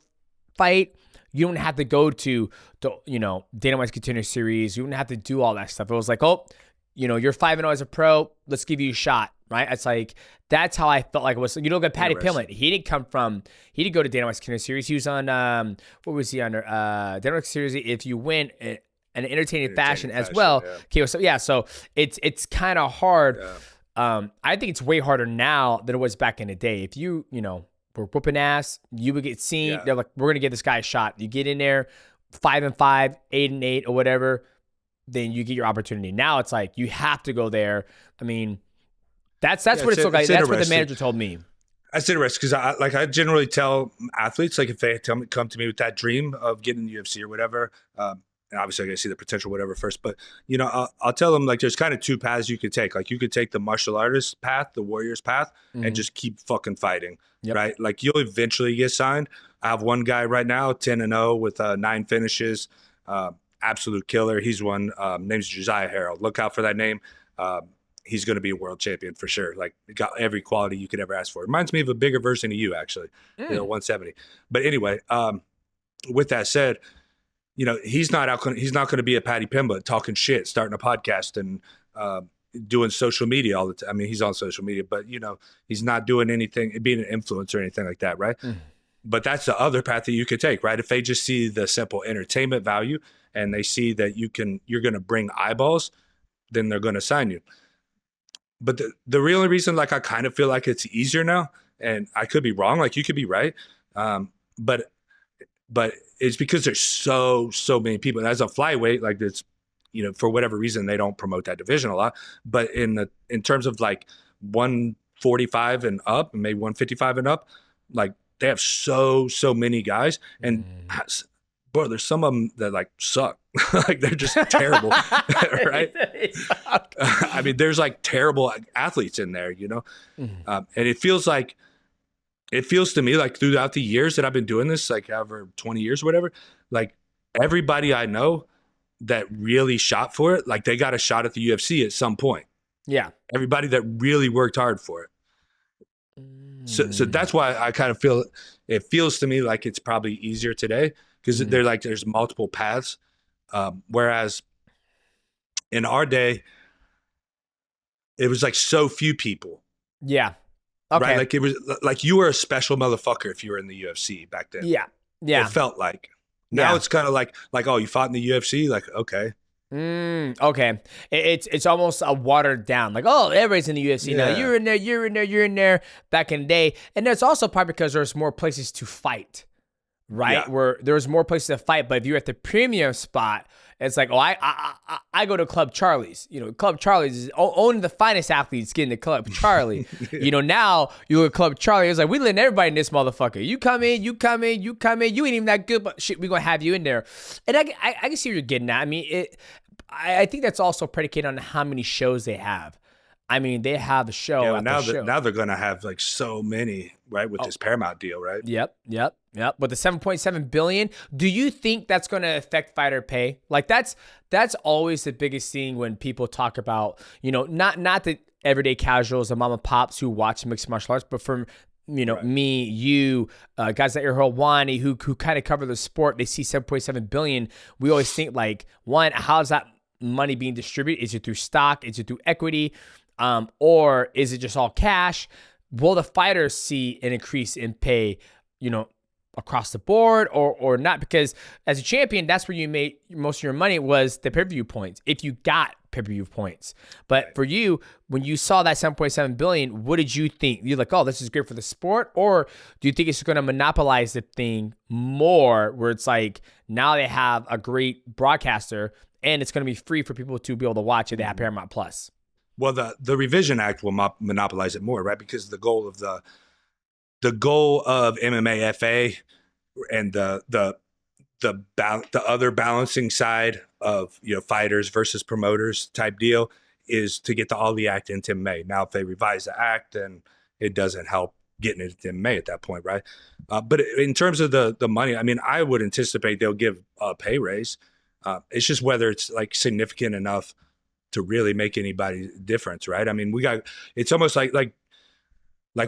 fight, you don't have to go to Dana White's Contender Series. You don't have to do all that stuff. It was like, oh, you're 5-0 as a pro. Let's give you a shot, right? It's like, that's how I felt like it was. You look at Paddy Pimblett. He didn't go to Dana White's Contender Series. He was on, what was he under? Dana White's Series, if you win in an entertaining fashion as well. Yeah. Okay, so it's kind of hard. Yeah. I think it's way harder now than it was back in the day. If we're whooping ass, you would get seen. Yeah. They're like, we're gonna give this guy a shot. You get in there, 5-5, 8-8, or whatever, then you get your opportunity. Now it's like you have to go there. I mean, that's what it's like. That's what the manager told me. That's interesting because I generally tell athletes, like if they come to me with that dream of getting in the UFC or whatever, and obviously I gotta see the potential, whatever first, but I'll tell them like there's kind of two paths you could take. Like you could take the martial artist path, the warrior's path, and just keep fucking fighting. Yep. Right? Like you'll eventually get signed. I have one guy right now, 10-0 with 9 finishes, absolute killer. He's one, name's Josiah Harrell. Look out for that name. He's going to be a world champion for sure. Like got every quality you could ever ask for. Reminds me of a bigger version of you, actually, 170. But anyway, with that said, he's not going to be a Paddy Pimblett talking shit, starting a podcast and doing social media all the time. I mean, he's on social media, but he's not doing anything, being an influencer or anything like that, right? But that's the other path that you could take, right? If they just see the simple entertainment value and they see that you're going to bring eyeballs, then they're going to sign you. But the real reason, like, I kind of feel like it's easier now, and I could be wrong, like you could be right, but it's because there's so many people. And as a flyweight, like it's, for whatever reason, they don't promote that division a lot. But in terms of like 145 and up, and maybe 155 and up, like they have so many guys, and bro, there's some of them that like suck. Like they're just terrible, right? I mean, there's like terrible athletes in there, and it feels to me like throughout the years that I've been doing this, like over 20 years or whatever, like everybody I know that really shot for it, like they got a shot at the UFC at some point. Yeah. Everybody that really worked hard for it. So that's why I kind of feel, it feels to me like it's probably easier today because there's multiple paths. Whereas in our day, it was like so few people. Yeah. Okay. Right? Like it was like you were a special motherfucker if you were in the UFC back then. Yeah. Yeah. It felt like. Now it's kind of like, oh, you fought in the UFC? Like, okay. Okay. It's almost a watered down. Like, oh, everybody's in the UFC now. You're in there back in the day. And that's also probably because there's more places to fight. Right? Yeah. Where there's more places to fight, but if you're at the premium spot, it's like, oh, I go to Club Charlie's. Club Charlie's is only the finest athletes get into Club Charlie. Now you go to Club Charlie. It's like, we letting everybody in this motherfucker. You come in. You ain't even that good, but shit, we gonna have you in there. And I can see what you're getting at. I mean, I think that's also predicated on how many shows they have. I mean, they have a show. Yeah, now they're going to have like so many, right, with this Paramount deal, right? Yep. With the $7.7 billion, do you think that's going to affect fighter pay? Like that's always the biggest thing when people talk about, not the everyday casuals and mom and pops who watch mixed martial arts, but from right. Me, you, guys like Wani who kind of cover the sport. They see $7.7 billion. We always think like, one, how's that money being distributed? Is it through stock? Is it through equity? Or is it just all cash? Will the fighters see an increase in pay, across the board or not? Because as a champion, that's where you made most of your money, was the pay-per-view points, if you got pay-per-view points. But for you, when you saw that 7.7 billion, what did you think? You're like, oh, this is great for the sport? Or do you think it's going to monopolize the thing more, where it's like now they have a great broadcaster and it's going to be free for people to be able to watch it at Paramount Plus? Well, the Revision Act will monopolize it more, right? Because the goal of MMA FA and the other balancing side of fighters versus promoters type deal is to get the Ali Act into MMA. Now, if they revise the act, then it doesn't help getting it into MMA at that point, right? But in terms of the money, I mean, I would anticipate they'll give a pay raise. It's just whether it's like significant enough to really make anybody difference, right? I mean, it's almost like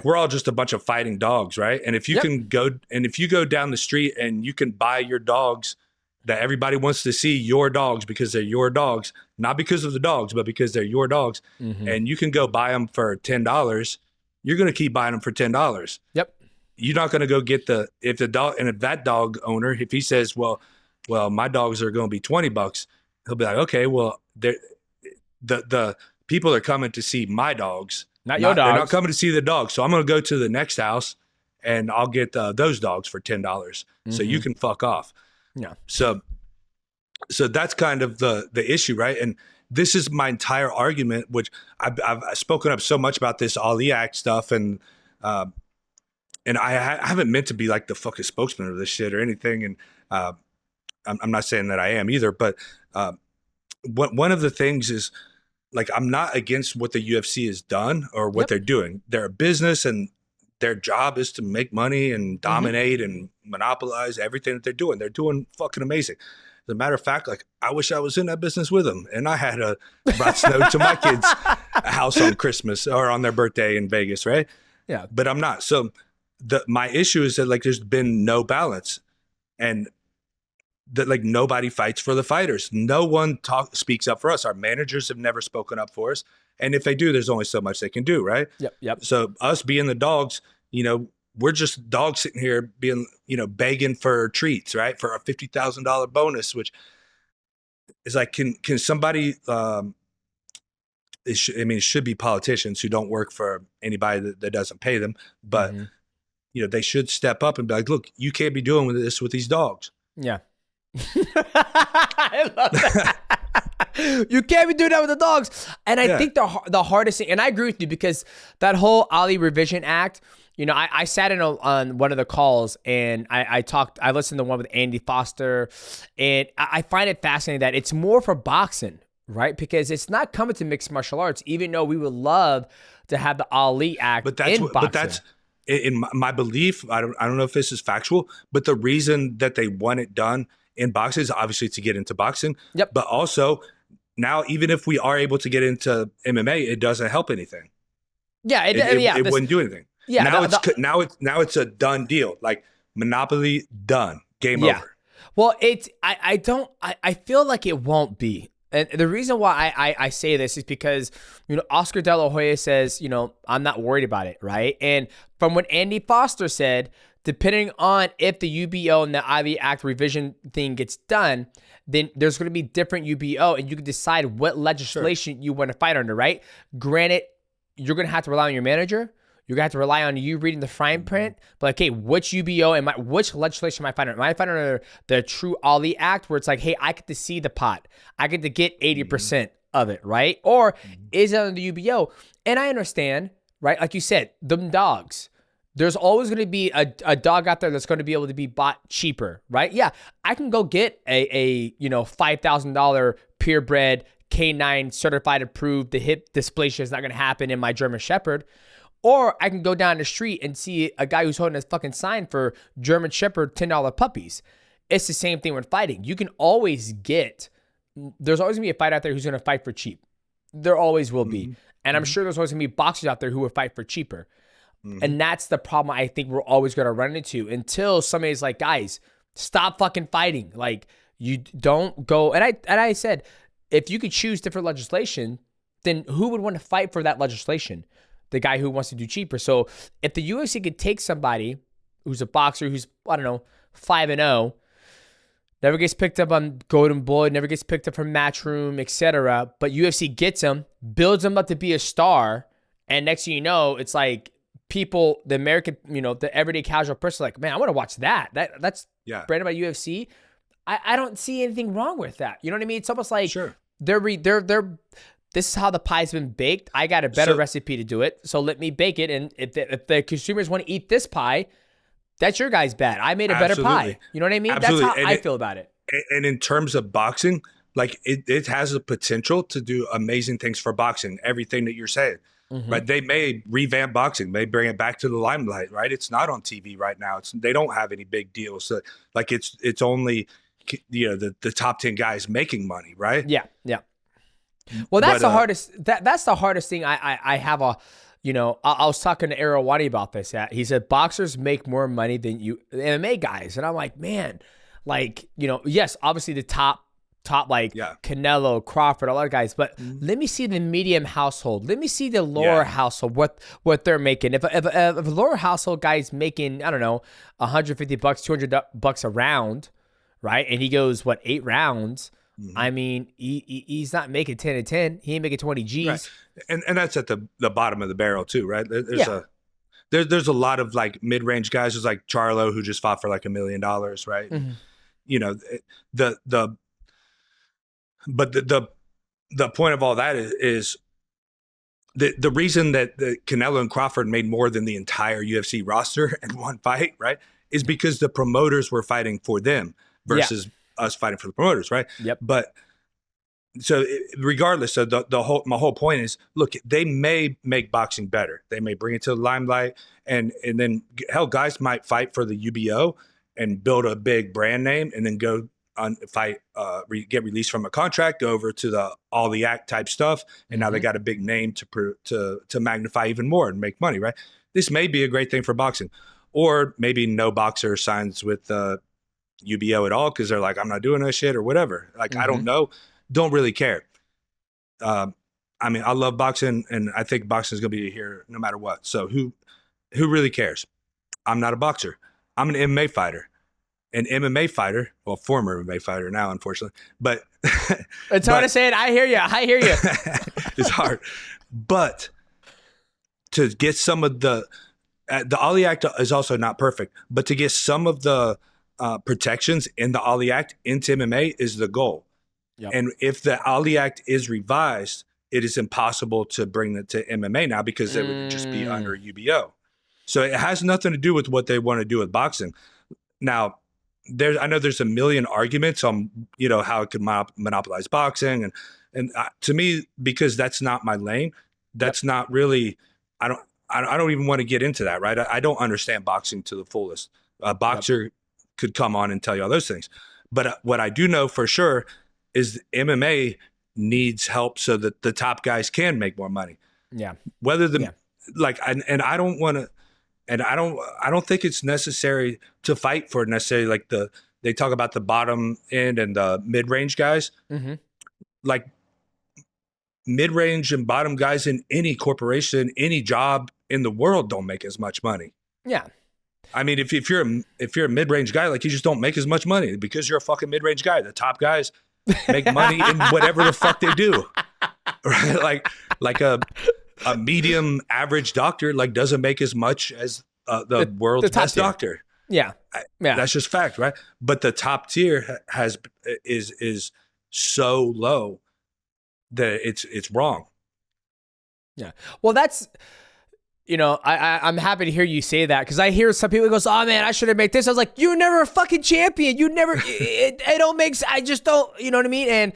we're all just a bunch of fighting dogs, right? And if you if you go down the street and you can buy your dogs, that everybody wants to see your dogs because they're your dogs, not because of the dogs, but because they're your dogs, and you can go buy them for $10, you're going to keep buying them for $10. Yep. You're not going to go get if that dog owner, if he says, well, my dogs are going to be $20, he'll be like, okay, well, the people are coming to see my dogs, not your dogs. They're not coming to see the dogs. So I'm going to go to the next house and I'll get those dogs for $10. So you can fuck off. Yeah. So that's kind of the issue, right? And this is my entire argument, which I've spoken up so much about this Ali Act stuff, and I haven't meant to be like the fucking spokesman of this shit or anything. And I'm not saying that I am either, but one of the things is, like, I'm not against what the UFC has done or what they're doing. They're a business and their job is to make money and dominate and monopolize everything that they're doing. They're doing fucking amazing. As a matter of fact, like, I wish I was in that business with them and I had brought snow to my kids' house on Christmas or on their birthday in Vegas, right? Yeah. But I'm not. So my issue is that, like, there's been no balance, and that, like, nobody fights for the fighters. No one speaks up for us. Our managers have never spoken up for us. And if they do, there's only so much they can do, right? Yep. So us being the dogs, we're just dogs sitting here being, begging for treats, right? For a $50,000 bonus, which is like, can somebody, it should be politicians who don't work for anybody that doesn't pay them. But, they should step up and be like, look, you can't be doing this with these dogs. Yeah. I love that. You can't be doing that with the dogs. And I think the hardest thing, and I agree with you, because that whole Ali Revision Act, I sat in on one of the calls and I listened to one with Andy Foster, and I find it fascinating that it's more for boxing, right? Because it's not coming to mixed martial arts, even though we would love to have the Ali Act in boxing. But that's in my belief. I don't know if this is factual, but the reason that they want it done in boxing is obviously to get into boxing. Yep. But also, now, even if we are able to get into MMA, it doesn't help anything. Yeah, it wouldn't do anything. Yeah. Now it's a done deal. Like, monopoly done. Game over. Well, I feel like it won't be. And the reason why I say this is because, Oscar De La Hoya says, I'm not worried about it, right? And from what Andy Foster said, depending on if the UBO and the IV Act revision thing gets done, then there's going to be different UBO, and you can decide what legislation you want to fight under, right? Granted, you're going to have to rely on your manager. You're going to have to rely on you reading the fine print. But, okay, which UBO which legislation am I fighting under? Am I fighting under the True Ali Act, where it's like, hey, I get to see the pot. I get to get 80% of it, right? Or is it under the UBO? And I understand, right? Like you said, them dogs. There's always going to be a dog out there that's going to be able to be bought cheaper, right? Yeah, I can go get a $5,000 purebred K9 certified approved. The hip dysplasia is not going to happen in my German Shepherd. Or I can go down the street and see a guy who's holding his fucking sign for German Shepherd $10 puppies. It's the same thing with fighting. You can always there's always going to be a fighter out there who's going to fight for cheap. There always will be. And I'm sure there's always going to be boxers out there who will fight for cheaper. And that's the problem I think we're always going to run into until somebody's like, guys, stop fucking fighting. Like, you don't go. And I said, if you could choose different legislation, then who would want to fight for that legislation? The guy who wants to do cheaper. So if the UFC could take somebody who's a boxer who's, I don't know, 5-0, never gets picked up on Golden Boy, never gets picked up from Matchroom, etc., but UFC gets him, builds him up to be a star, and next thing you know, it's like people, the American, the everyday casual person, like, man, I want to watch that. That's branded by UFC. I don't see anything wrong with that. You know what I mean? It's almost like they're this is how the pie's been baked. I got a better recipe to do it, so let me bake it. And if the consumers want to eat this pie, that's your guys' bad. I made a better pie. You know what I mean? Absolutely. That's how I feel about it. And in terms of boxing, like it has the potential to do amazing things for boxing. Everything that you're saying. Mm-hmm. Right? They may revamp boxing. They bring it back to the limelight. Right? It's not on TV right now. They don't have any big deals. So, like it's only the top 10 guys making money. Right? Yeah. Well, that's the hardest. That's the hardest thing. I have I was talking to Era about this. He said boxers make more money than MMA guys, and I'm like, man, yes, obviously the top Canelo, Crawford, a lot of guys, but let me see the medium household. Let me see the lower household, what they're making. If a lower household guy is making, I don't know, $150, $200 a round, right? And he goes, 8 rounds? Mm-hmm. I mean, he's not making 10 and 10. He ain't making 20 G's. Right. And that's at the bottom of the barrel too, right? There's a lot of like mid-range guys. There's like Charlo who just fought for like $1 million, right? Mm-hmm. But the point of all that is the reason that the Canelo and Crawford made more than the entire UFC roster in one fight, right, is because the promoters were fighting for them versus us fighting for the promoters, right? Yep. But so regardless of my whole point is, look, they may make boxing better. They may bring it to the limelight, and then hell, guys might fight for the UBO and build a big brand name, and then go on fight, get released from a contract, go over to the all the act type stuff, and now they got a big name to magnify even more and make money, right? This may be a great thing for boxing, or maybe no boxer signs with UBO at all because they're like, I'm not doing that shit or whatever. Like, I don't know, don't really care. I mean, I love boxing, and I think boxing is gonna be here no matter what. So who really cares? I'm not a boxer. I'm an MMA fighter. An MMA fighter, well, former MMA fighter now, unfortunately, but it's hard to say it. I hear you. It's hard, but to get some of the Ali Act is also not perfect, but to get some of the protections in the Ali Act into MMA is the goal. Yep. And if the Ali Act is revised, it is impossible to bring it to MMA now because it would just be under UBO. So it has nothing to do with what they want to do with boxing. Now, I know there's a million arguments on how it could monopolize boxing, and to me, because that's not my lane, that's not really. I don't even want to get into that, right? I don't understand boxing to the fullest. A boxer could come on and tell you all those things, but what I do know for sure is MMA needs help so that the top guys can make more money. Yeah. Whether and I don't want to. And I don't think it's necessary to fight for necessarily they talk about the bottom end and the mid-range guys. Mm-hmm. Like mid-range and bottom guys in any corporation, any job in the world don't make as much money. Yeah. I mean, if you're a mid-range guy, like you just don't make as much money because you're a fucking mid-range guy. The top guys make money in whatever the fuck they do. Right? Like a medium average doctor doesn't make as much as the world's best doctor. Yeah. That's just fact, right? But the top tier is so low that it's wrong. Yeah. Well, that's I'm happy to hear you say that because I hear some people goes, oh man, I should have made this. I was like, you were never a fucking champion. You never. it don't make. I just don't. You know what I mean? And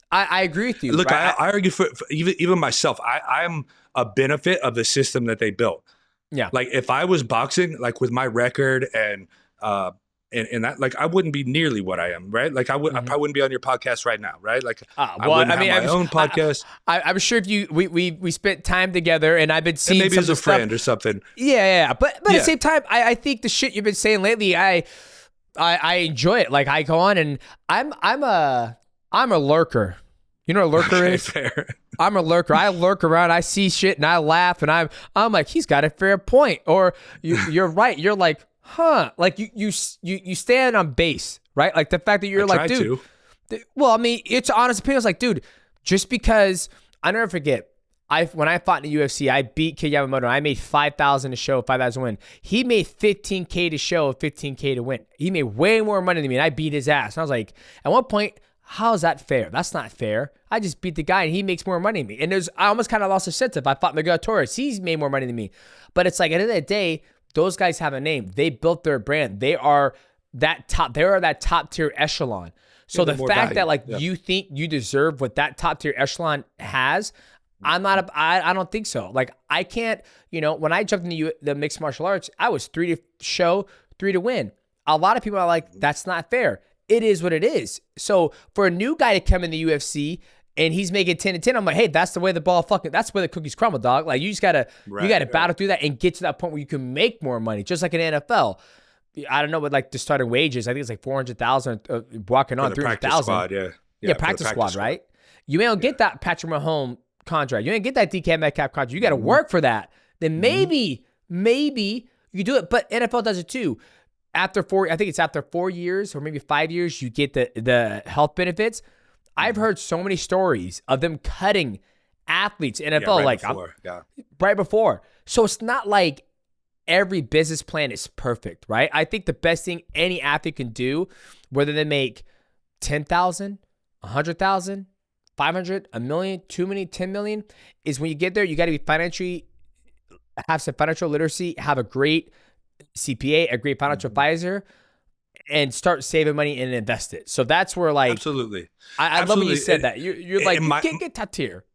I agree with you. Look, right? I argue for even myself. I'm a benefit of the system that they built. Yeah. Like if I was boxing, like with my record and that, I wouldn't be nearly what I am, right? Like I probably wouldn't be on your podcast right now, right? Like I wouldn't have my own podcast. I'm sure if we spent time together and I've been seeing maybe as a friend or something. Yeah. But at the same time, I think the shit you've been saying lately, I enjoy it. Like I go on and I'm a lurker. You know what a lurker is? Fair. I'm a lurker. I lurk around. I see shit and I laugh and I'm like, he's got a fair point. Or you're right. You're like, huh? Like you stand on base, right? Like the fact that you're like, dude. Well, I mean, it's honest opinion. It's like, dude, just because I never forget. When I fought in the UFC, I beat Kid Yamamoto. I made $5,000 to show, $5,000 to win. He made $15K to show, $15K to win. He made way more money than me, and I beat his ass. And I was like, at one point, how is that fair? That's not fair. I just beat the guy, and he makes more money than me. And I almost kind of lost a sense if I fought Miguel Torres. He's made more money than me. But it's like, at the end of the day, those guys have a name. They built their brand. They are that top tier echelon. So the fact that you think you deserve what that top tier echelon has, I don't think so. Like I can't, when I jumped into the mixed martial arts, I was 3 to show, 3 to win. A lot of people are like, that's not fair. It is what it is. So for a new guy to come in the UFC and he's making 10 to 10, I'm like, hey, that's the way that's the way the cookies crumble, dog. Like you just gotta, battle through that and get to that point where you can make more money, just like in NFL. I don't know what like the starting wages. I think it's like 400,000 walking on 300,000. Yeah, practice squad, right? You ain't get that Patrick Mahomes contract. You ain't get that DK Metcalf contract. You got to work for that. Then maybe you do it. But NFL does it too. After 4 years or maybe 5 years, you get the health benefits. I've heard so many stories of them cutting athletes in NFL right before. So it's not like every business plan is perfect, right? I think the best thing any athlete can do, whether they make 10,000, 100,000, 500, a million, 2 million, 10 million, is when you get there, you got to be have some financial literacy, have a great CPA, a great financial advisor, and start saving money and invest it. So that's where absolutely. I love when you said that. You're like, you can't get top tier.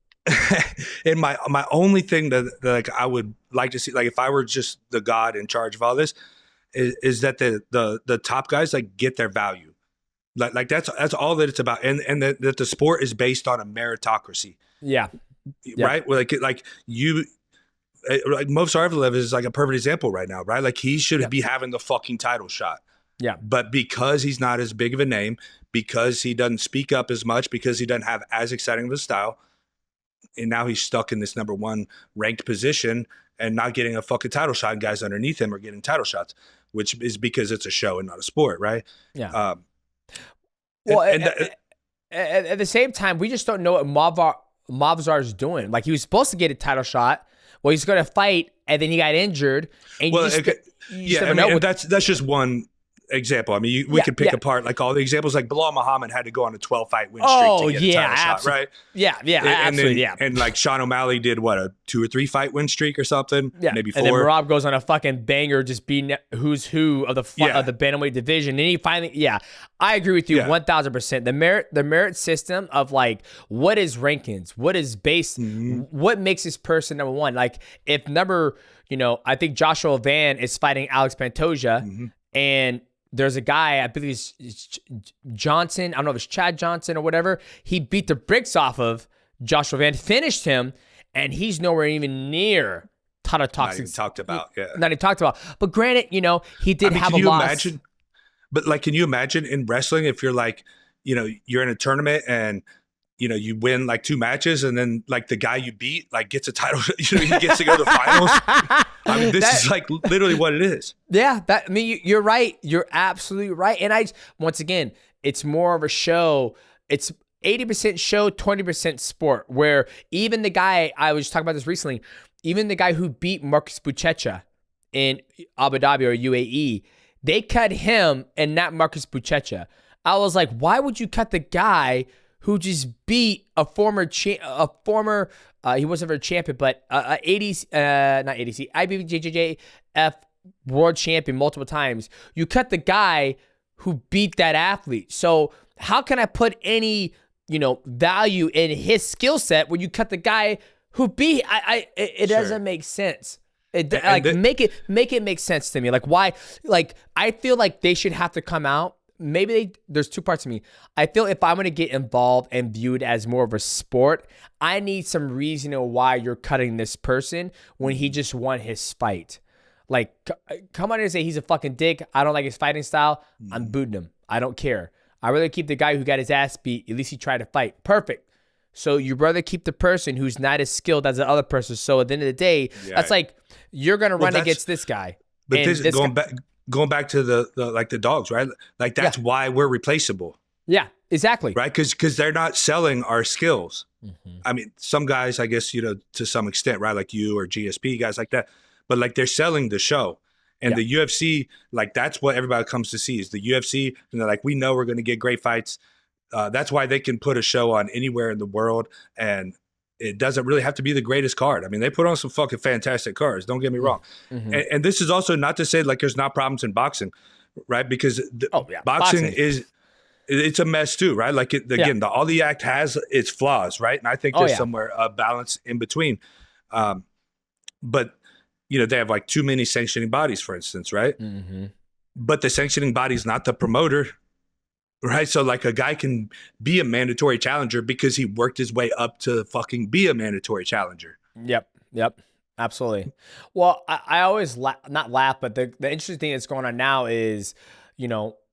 And my only thing that I would like to see, like if I were just the god in charge of all this, is that the top guys get their value. Like that's all that it's about, and that the sport is based on a meritocracy. Yeah. Right. Well, like Movsar Evloev is like a perfect example right now, right? Like he should be having the fucking title shot. Yeah. But because he's not as big of a name, because he doesn't speak up as much, because he doesn't have as exciting of a style, and now he's stuck in this number 1 ranked position and not getting a fucking title shot, and guys underneath him are getting title shots, which is because it's a show and not a sport, right? Yeah. At the same time, we just don't know what Movsar is doing. Like he was supposed to get a title shot. Well, he's going to fight, and then he got injured. And that's just one example. I mean, we could pick apart like all the examples. Like Bilal Muhammad had to go on a 12-fight win streak to get a title shot, right? Absolutely. And like Sean O'Malley did a 2 or 3 fight win streak or something, maybe 4. And then Rob goes on a fucking banger, just beating who's who of the bantamweight division. And he finally, I agree with you 1,000%. The merit system of like what is rankings, what is based, what makes this person number 1. Like if I think Joshua Van is fighting Alex Pantoja, and there's a guy, I believe it's Johnson. I don't know if it's Chad Johnson or whatever. He beat the bricks off of Joshua Van, finished him, and he's nowhere even near title talks. Not even talked about, Not even talked about. But granted, he did have a loss. Can you imagine in wrestling if you're like, you're in a tournament and you win like 2 matches, and then like the guy you beat like gets a title, he gets to go to the finals. I mean, this is like literally what it is. Yeah, you're right. You're absolutely right. And once again, it's more of a show. It's 80% show, 20% sport. Where even the guy, I was talking about this recently, even the guy who beat Marcus Buchecha in Abu Dhabi or UAE, they cut him and not Marcus Buchecha. I was like, why would you cut the guy who just beat a former he wasn't ever a champion, but IBJJF world champion multiple times. You cut the guy who beat that athlete. So how can I put any, value in his skill set when you cut the guy who beat? It doesn't make sense. Make it make sense to me. Like why? Like I feel like they should have to come out. There's 2 parts to me. I feel if I'm going to get involved and viewed as more of a sport, I need some reason why you're cutting this person when he just won his fight. Like, come on and say he's a fucking dick. I don't like his fighting style. I'm booting him. I don't care. I'd rather keep the guy who got his ass beat. At least he tried to fight. Perfect. So you'd rather keep the person who's not as skilled as the other person. So at the end of the day, that's like you're gonna run against this guy. But this is going back to the like the dogs, right? Like that's why we're replaceable. Yeah, exactly. Right, because they're not selling our skills. I mean, some guys, I guess, to some extent, right? Like you or GSP, guys like that. But like they're selling the show. And the UFC, like that's what everybody comes to see is the UFC. And they're like, we know we're going to get great fights. That's why they can put a show on anywhere in the world. And it doesn't really have to be the greatest card. I mean, they put on some fucking fantastic cards. Don't get me wrong. And this is also not to say like there's not problems in boxing, right? Because boxing is... It's a mess too, right? Like again, the All the Act has its flaws, right? And I think there's somewhere a balance in between. But they have like too many sanctioning bodies, for instance, right? But the sanctioning body is not the promoter, right? So like a guy can be a mandatory challenger because he worked his way up to fucking be a mandatory challenger. Yep. Absolutely. Well, I always not laugh, but the interesting thing that's going on now is,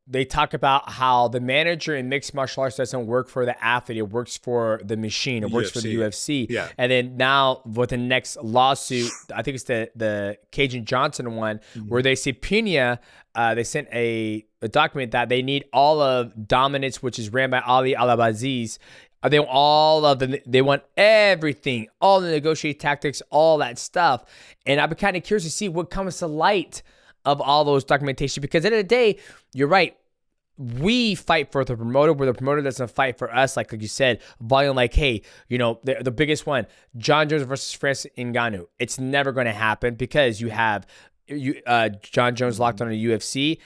they talk about how the manager in mixed martial arts doesn't work for the athlete. It works for the machine. It works for the UFC. Yeah. And then now with the next lawsuit, I think it's the Cajun Johnson one, where they subpoena, they sent a document that they need all of Dominance, which is ran by Ali Alabaziz. They want they want everything, all the negotiating tactics, all that stuff. And I've been kind of curious to see what comes to light of all those documentation, because at the end of the day, you're right. We fight for the promoter, where the promoter doesn't fight for us. Like you said, volume, like, hey, the biggest one, John Jones versus Francis Ngannou. It's never going to happen because you have John Jones locked on the UFC,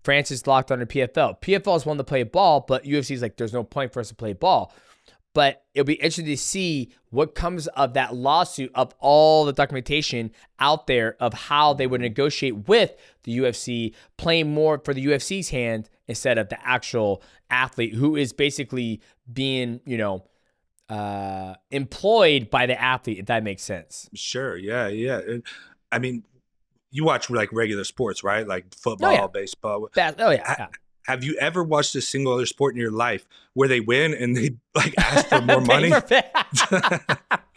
Francis locked on the PFL. PFL is one to play ball, but UFC is like, there's no point for us to play ball. But it'll be interesting to see what comes of that lawsuit, of all the documentation out there of how they would negotiate with the UFC, playing more for the UFC's hand instead of the actual athlete who is basically being, employed by the athlete, if that makes sense. Sure. Yeah. I mean, you watch like regular sports, right? Like football, baseball. Have you ever watched a single other sport in your life where they win and they like ask for more money?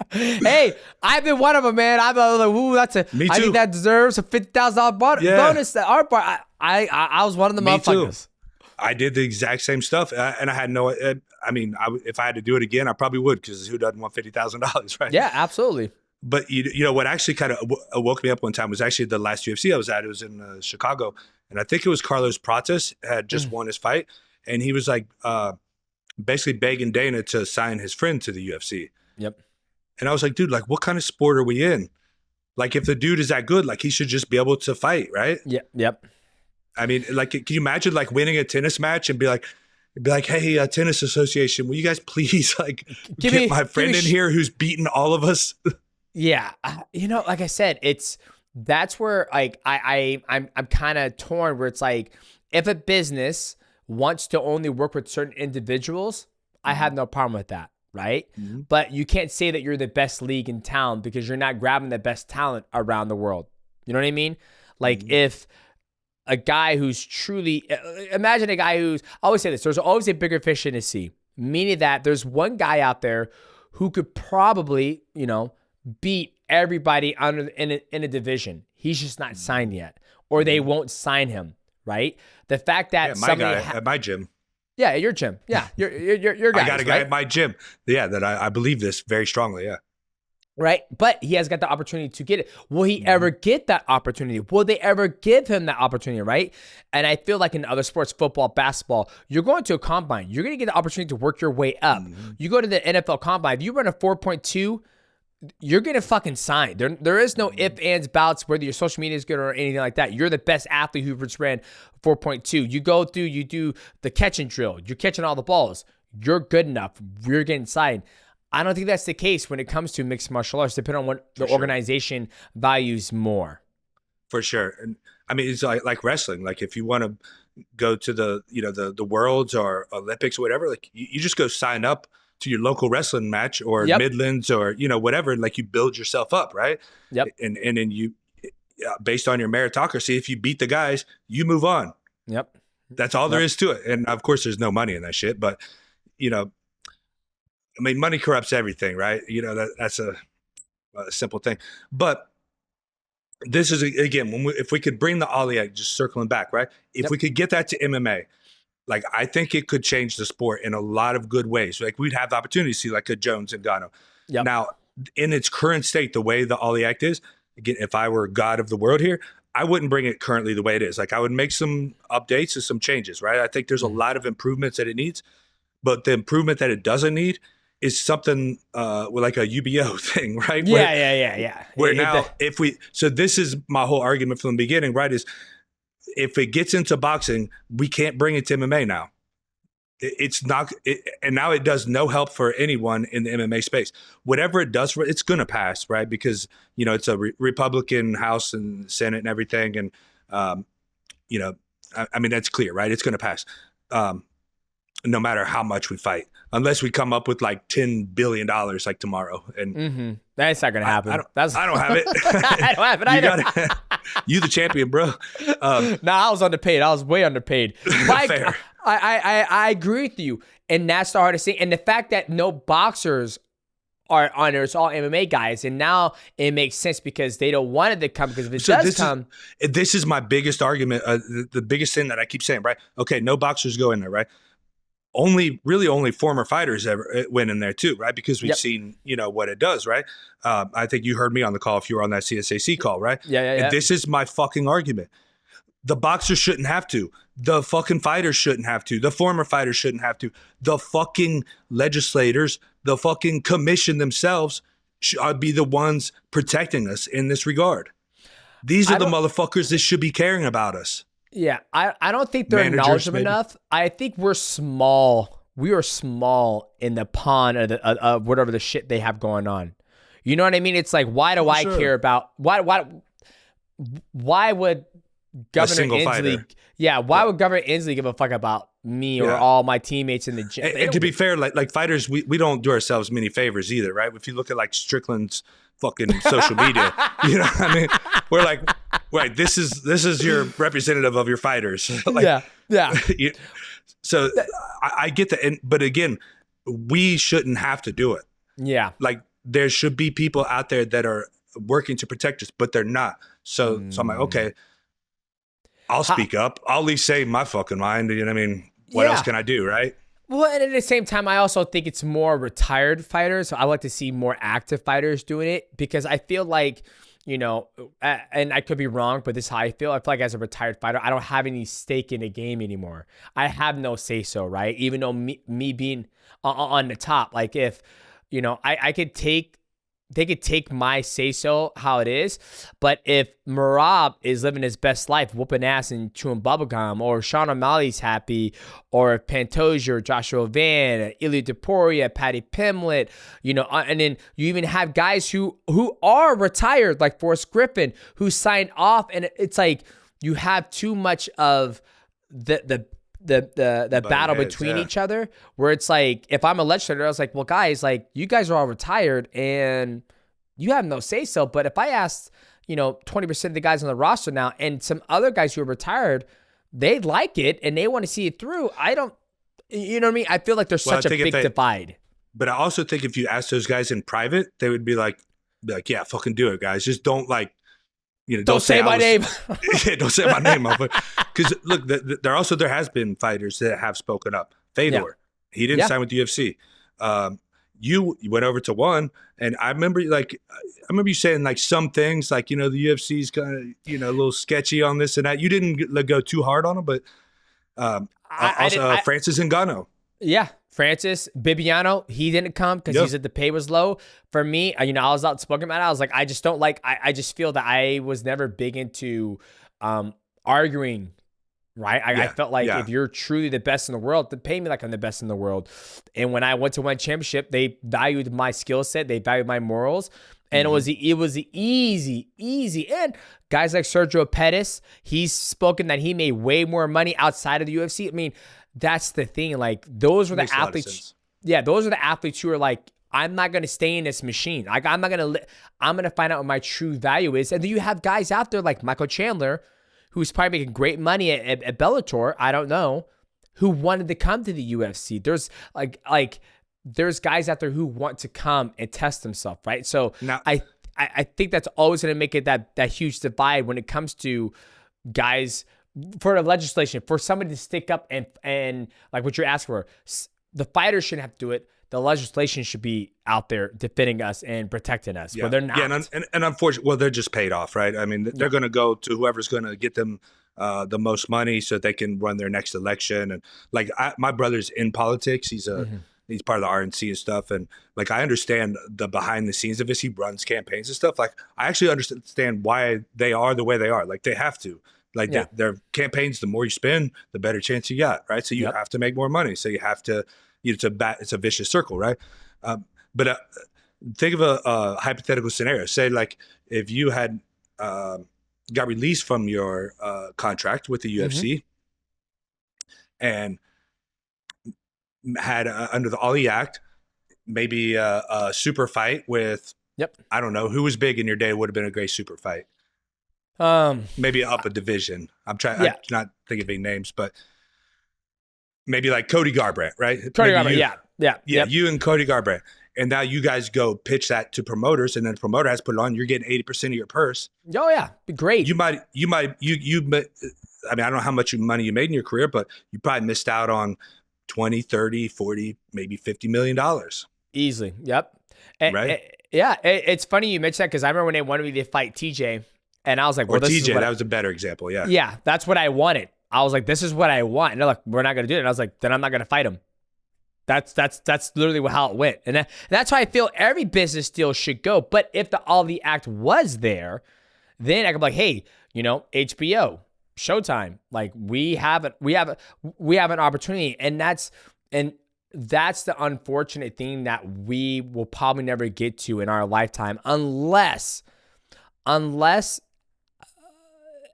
Hey, I've been one of them, man. I'm like, ooh, Me too. I think that deserves a $50,000 bonus. Our part, I was one of the motherfuckers. Too. I did the exact same stuff, and I had no. If I had to do it again, I probably would, because who doesn't want $50,000, right? Yeah, absolutely. But what actually kind of woke me up one time was actually the last UFC I was at. It was in Chicago. And I think it was Carlos Prates had just won his fight. And he was like basically begging Dana to sign his friend to the UFC. Yep. And I was like, dude, like what kind of sport are we in? Like if the dude is that good, like he should just be able to fight, right? Yep. I mean, like, can you imagine like winning a tennis match and be like, hey, tennis association, will you guys please like get my friend in here who's beaten all of us? Yeah. Like I said, that's where like I'm kind of torn, where it's like, if a business wants to only work with certain individuals, I have no problem with that, right? But you can't say that you're the best league in town because you're not grabbing the best talent around the world. You know what I mean? Like if a guy who's truly, imagine a guy who's, I always say this, there's always a bigger fish in the sea, meaning that there's one guy out there who could probably, beat everybody in a division. He's just not signed yet, or they won't sign him, right? The fact that my guy at my gym. Yeah, at your gym. Yeah, your guy. I got a guy at my gym. Yeah, that I believe this very strongly. Yeah. Right, but he has got the opportunity to get it. Will he ever get that opportunity? Will they ever give him that opportunity, right? And I feel like in other sports, football, basketball, you're going to a combine. You're going to get the opportunity to work your way up. You go to the NFL combine. If you run a 4.2, you're going to fucking sign. There is no ifs, ands, bouts, whether your social media is good or anything like that. You're the best athlete who just ran 4.2. You go through, you do the catch and drill. You're catching all the balls. You're good enough. You're getting signed. I don't think that's the case when it comes to mixed martial arts, depending on what the organization values more. For sure. And I mean, it's like wrestling. Like if you want to go to the Worlds or Olympics or whatever, like you just go sign up to your local wrestling match or Midlands or, whatever. And like you build yourself up, right? Yep. And then you, based on your meritocracy, if you beat the guys, you move on. Yep. That's all there is to it. And of course there's no money in that shit, but I mean, money corrupts everything, right? You know, that's a simple thing. But this is, again, if we could bring the Ollie Act, just circling back, right? If we could get that to MMA, like, I think it could change the sport in a lot of good ways. Like, we'd have the opportunity to see like a Jones and Gano. Now, in its current state, the way the Ollie Act is, again, if I were God of the world here, I wouldn't bring it currently the way it is. Like, I would make some updates and some changes, right? I think there's a lot of improvements that it needs, but the improvement that it doesn't need is something with like a UBO thing, right? Yeah. Where now, so this is my whole argument from the beginning, right? Is if it gets into boxing, we can't bring it to MMA now. It's not, and now it does no help for anyone in the MMA space. Whatever it does, it's going to pass, right? Because, you know, it's a Republican House and Senate and everything. And, you know, I mean, that's clear, right? It's going to pass no matter how much we fight, unless we come up with like $10 billion like tomorrow. And that's not going to happen. I don't have it. I don't have it either. You the champion, bro. I was underpaid. I was way underpaid. Fair. I agree with you. And that's the hardest thing. And the fact that no boxers are on there, it's all MMA guys. And now it makes sense because they don't want it to come, because if it does come. This is my biggest argument. The biggest thing that I keep saying, right? Okay, no boxers go in there, right? Only former fighters ever went in there too, right? Because we've seen, you know, what it does, right? I think you heard me on the call if you were on that CSAC call, right? Yeah. And this is my fucking argument. The boxers shouldn't have to. The fucking fighters shouldn't have to. The former fighters shouldn't have to. The fucking legislators, the fucking commission themselves should be the ones protecting us in this regard. These are the motherfuckers that should be caring about us. Yeah, I don't think they're knowledgeable enough. I think we're small. We are small in the pond of whatever the shit they have going on. You know what I mean? It's like, why do I care about why would Governor Inslee? Yeah, why would Governor Inslee give a fuck about me or all my teammates in the gym? And to be fair, like fighters, we don't do ourselves many favors either, right? If you look at like Strickland's fucking social media, you know what I mean? We're like, right, this is your representative of your fighters. Like, yeah. So I get that, but again, we shouldn't have to do it. Yeah, like there should be people out there that are working to protect us, but they're not. So I'm like, okay, I'll speak up. I'll at least say my fucking mind. You know what I mean? What else can I do, right? Well, and at the same time, I also think it's more retired fighters. So I like to see more active fighters doing it, because I feel like, you know, and I could be wrong, but this is how I feel. I feel like as a retired fighter, I don't have any stake in the game anymore. I have no say-so, right? Even though me being on the top, like if, you know, they could take my say-so how it is, but if Merab is living his best life, whooping ass and chewing bubblegum, or Sean O'Malley's happy, or Pantoja, Joshua Van, Ilya Deporia, Patty Pimlet, you know, and then you even have guys who are retired, like Forrest Griffin, who signed off, and it's like you have too much of the battle between each other, where it's like, if I'm a legislator, I was like, well, guys, like, you guys are all retired and you have no say so. But if I asked, you know, 20% of the guys on the roster now, and some other guys who are retired, they like it and they want to see it through. I don't, you know what I mean? I feel like there's such a big divide. But I also think if you ask those guys in private, they would be like, yeah, fucking do it, guys. Just don't, like, you know, don't say my name. Yeah, don't say my name. Because look, there has been fighters that have spoken up. Fedor, he didn't sign with the UFC. You went over to one, and I remember you saying like some things, like, you know, the UFC's kind of, you know, a little sketchy on this and that. You didn't go too hard on them, but Francis Ngannou. Yeah. Francis Bibiano, he didn't come because he said the pay was low. For me, you know, I was outspoken about it. I was like, I just don't like, I just feel that I was never big into arguing, right? I felt like if you're truly the best in the world, then pay me like I'm the best in the world. And when I went to one championship, they valued my skill set, they valued my morals. And it was easy. And guys like Sergio Pettis, he's spoken that he made way more money outside of the UFC. I mean, that's the thing. Like, those were the athletes. Yeah, those are the athletes who are like, I'm not going to stay in this machine. Like, I'm going to find out what my true value is. And then you have guys out there like Michael Chandler, who's probably making great money at Bellator, I don't know, who wanted to come to the UFC. There's like there's guys out there who want to come and test themselves, right? So Now- I think that's always going to make it that huge divide when it comes to guys for the legislation, for somebody to stick up and like what you're asking for. The fighters shouldn't have to do it. The legislation should be out there defending us and protecting us. But they're not. Yeah, and unfortunately, well, they're just paid off, right? I mean, they're going to go to whoever's going to get them the most money so they can run their next election. And like my brother's in politics. He's he's part of the RNC and stuff. And like, I understand the behind the scenes of this. He runs campaigns and stuff. Like, I actually understand why they are the way they are. Like, they have to. Like, their campaigns, the more you spend, the better chance you got, right? So you have to make more money. So you have to, it's a vicious circle, right? But think of a hypothetical scenario. Say, like, if you had got released from your contract with the UFC and had under the Ollie Act, maybe a super fight with, I don't know, who was big in your day would have been a great super fight. Maybe up a division. I'm not thinking of any names, but maybe like Cody Garbrandt, right? Cody Garbrandt, you and Cody Garbrandt. And now you guys go pitch that to promoters, and then the promoter has to put it on. You're getting 80% of your purse. Oh yeah, be great. You might. I mean, I don't know how much money you made in your career, but you probably missed out on 20, 30, 40, maybe $50 million. Easily. Yep. Right? It's funny you mentioned that because I remember when they wanted me to fight TJ, and I was like, well, this TJ, is that was a better example. Yeah. Yeah, that's what I wanted. I was like, this is what I want. And they're like, we're not going to do it. And I was like, then I'm not going to fight him. That's literally how it went. And that's how I feel every business deal should go. But if the Ollie Act was there, then I could be like, hey, HBO, Showtime, like we have an opportunity. And that's the unfortunate thing that we will probably never get to in our lifetime unless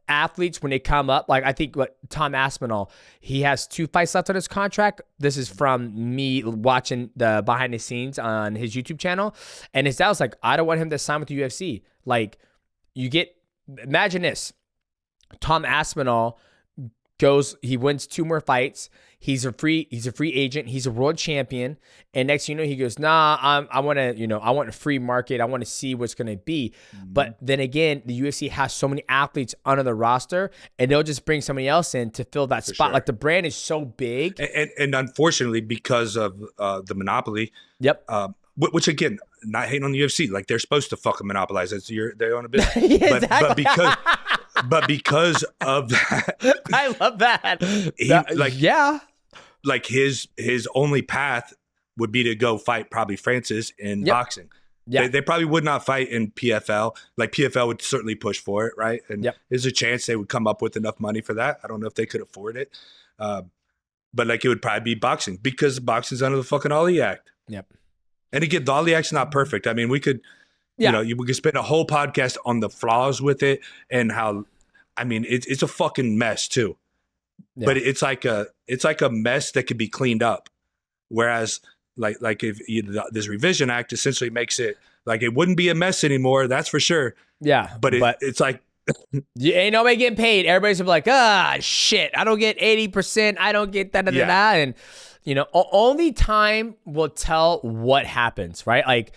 athletes, when they come up, like I think what Tom Aspinall, he has 2 fights left on his contract. This is from me watching the behind the scenes on his YouTube channel. And his dad was like, I don't want him to sign with the UFC. Like, imagine this. Tom Aspinall he wins 2 more fights. He's a free agent. He's a world champion. And next thing you know, he goes, nah, I want a free market. I want to see what's going to be. But then again, the UFC has so many athletes under the roster, and they'll just bring somebody else in to fill that spot. Sure. Like, the brand is so big. And unfortunately, because of the monopoly, which again, not hating on the UFC, like they're supposed to fucking monopolize it. So they own a business. But because of that, I love that. Like his only path would be to go fight probably Francis in boxing. Yeah. They probably would not fight in PFL. Like, PFL would certainly push for it, right? And there's a chance they would come up with enough money for that. I don't know if they could afford it. But like, it would probably be boxing because boxing's under the fucking Ollie Act. Yep. And again, the Ollie Act's not perfect. I mean, we could, we could spend a whole podcast on the flaws with it and how, I mean, it's a fucking mess too. Yeah. But it's like a mess that could be cleaned up. Whereas like if this revision act essentially makes it like it wouldn't be a mess anymore. That's for sure. Yeah. But it's like, ain't nobody getting paid. Everybody's gonna be like, shit, I don't get 80%. I don't get that. And only time will tell what happens, right? Like,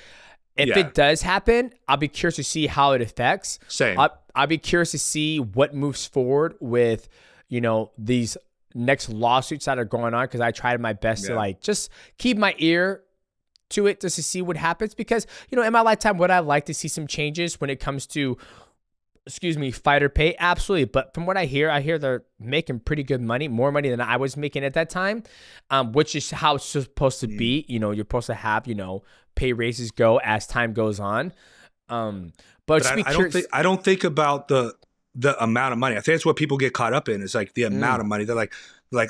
if it does happen, I'll be curious to see how it affects. Same. I'll be curious to see what moves forward with, these next lawsuits that are going on, because I tried my best to like just keep my ear to it just to see what happens. Because, in my lifetime, would I like to see some changes when it comes to, fighter pay? Absolutely. But from what I hear they're making pretty good money, more money than I was making at that time, which is how it's supposed to be. You're supposed to have, pay raises go as time goes on. But I don't think about the amount of money. I think that's what people get caught up in, is like the amount of money. They're like,